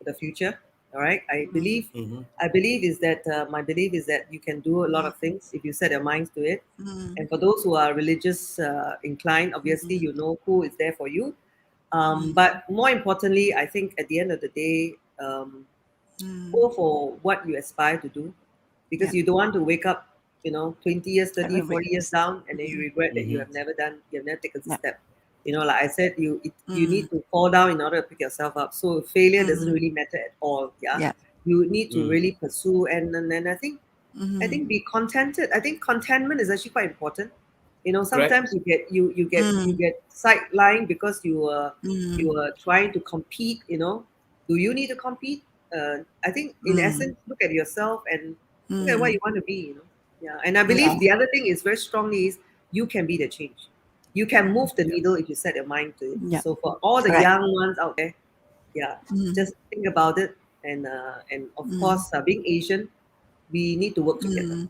the future. All right, Mm-hmm. I believe is that my belief is that you can do a lot of things if you set your minds to it. Mm, And for those who are religious inclined, obviously mm, you know who is there for you. mm, But more importantly, I think at the end of the day, mm. go for what you aspire to do, because Yeah. you don't want to wake up 20 years, 30, Every week. 40 years down, and then you regret that Mm-hmm. you have never taken a Yeah. step. Like I said, you Mm, need to fall down in order to pick yourself up. So failure doesn't mm. really matter at all. Yeah, Yeah. you need to Mm. really pursue, and then I think be contented. I think contentment is actually quite important. Correct. Sometimes you get sidelined because you Mm, are trying to compete. Do you need to compete? I think in mm, essence, look at yourself and look at what mm. you want to be. Yeah. And I Yeah. believe the other thing is very strongly is you can be the change. You can move the Yeah. needle if you set your mind to it. Yeah. So for all the Correct. young ones out there, yeah, Mm, just think about it. And of mm, course, being Asian, we need to work together. mm.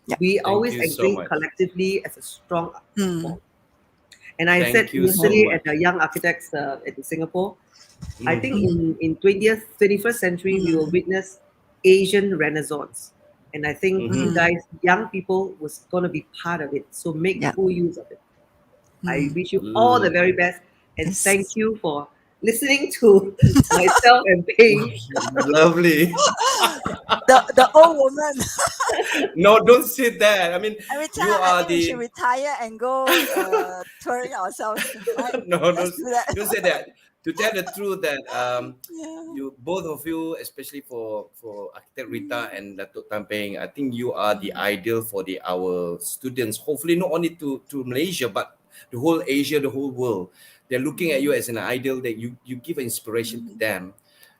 Yeah. We Thank always you so exist much. collectively as a strong Mm, force. And I said Thank you so yesterday much. at the Young Architects in Singapore, I think Mm. mm, in 20th, 21st century, we will mm, witness Asian Renaissance. And I think you Mm-hmm. mm. guys, young people, was going to be part of it. So make Yeah. full use of it. I Mm. wish you all the L- very best. And thank Yes. you for listening to myself and Pei. Lovely. The old woman. No, don't say that. I mean, Every you time I are think we should the retire and go touring ourselves, right? no, Let's do that. don't say that. To tell the truth, that Yeah. you both of you, especially for Architect Rita Mm, and Datuk Tampeng, I think you are the mm, ideal for our students. Hopefully, not only to Malaysia, but the whole Asia, the whole world. They're looking at you mm, as an ideal that you give inspiration to mm, them.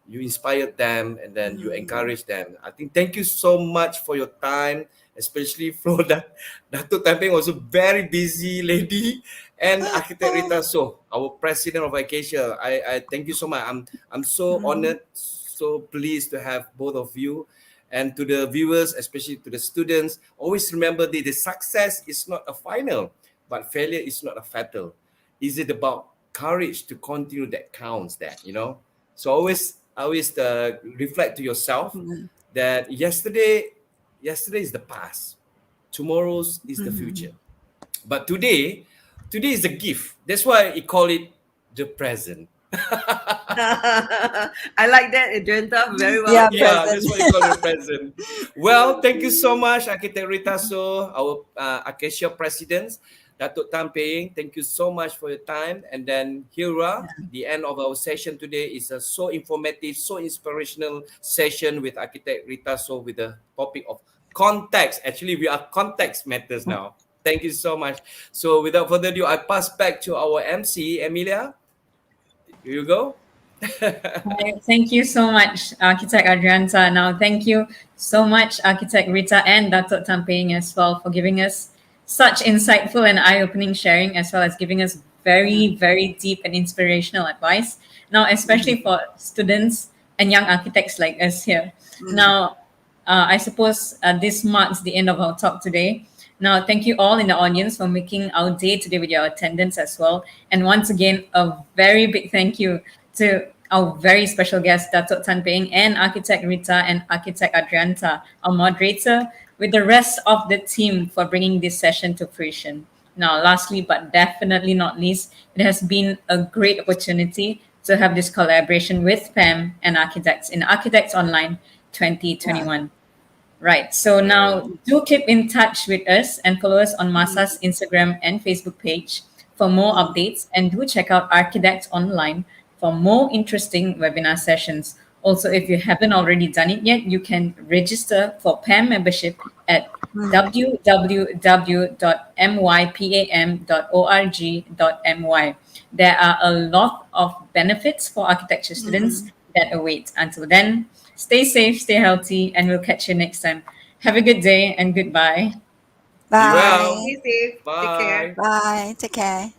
You inspired them, and then you mm. encourage them. I think thank you so much for your time, especially for that. Datuk Tampeng was a very busy lady, and Architect Rita Soh, our president of Acacia. I thank you so much. I'm so Mm, honored, so pleased to have both of you. And to the viewers, especially to the students, always remember the success is not a final, but failure is not a fatal. Is it about courage to continue that counts that. So yeah. always reflect to yourself Mm, that yesterday yesterday is the past, tomorrow's is the Mhm. future. But today is a gift. That's why I call it the present. I like that, Adrianta. Very well Yeah, put. Yeah, present. that's what you call the present. Well, thank you so much, Architect Rita Soh, our Acacia President, Datuk Tan Ping. Thank you so much for your time. And then Hira, the end of our session today is a so informative, so inspirational session with Architect Rita Soh with the topic of context. Actually, we are context matters now. Thank you so much. So without further ado, I pass back to our MC, Emilia. Here you go. Right. Thank you so much, Architect Adrianta. Now, thank you so much, Architect Rita and Datuk Tamping as well for giving us such insightful and eye-opening sharing, as well as giving us very, very deep and inspirational advice. Now, especially for students and young architects like us here. Now, I suppose this marks the end of our talk today. Now, thank you all in the audience for making our day today with your attendance as well. And once again, a very big thank you to our very special guest, Datuk Tan Ping, and Architect Rita and Architect Adrianta, our moderator, with the rest of the team for bringing this session to fruition. Now, lastly, but definitely not least, it has been a great opportunity to have this collaboration with PAM and Architects in Architects Online Yeah. 2021. Right. So now do keep in touch with us and follow us on Masa's Instagram and Facebook page for more updates, and do check out Architects Online for more interesting webinar sessions. Also, if you haven't already done it yet, you can register for PAM membership at www.mypam.org.my. There are a lot of benefits for architecture students that await. Until then, stay safe, stay healthy, and we'll catch you next time. Have a good day and goodbye. Be Bye. well. Be safe. Take care. Bye. Bye. Take care.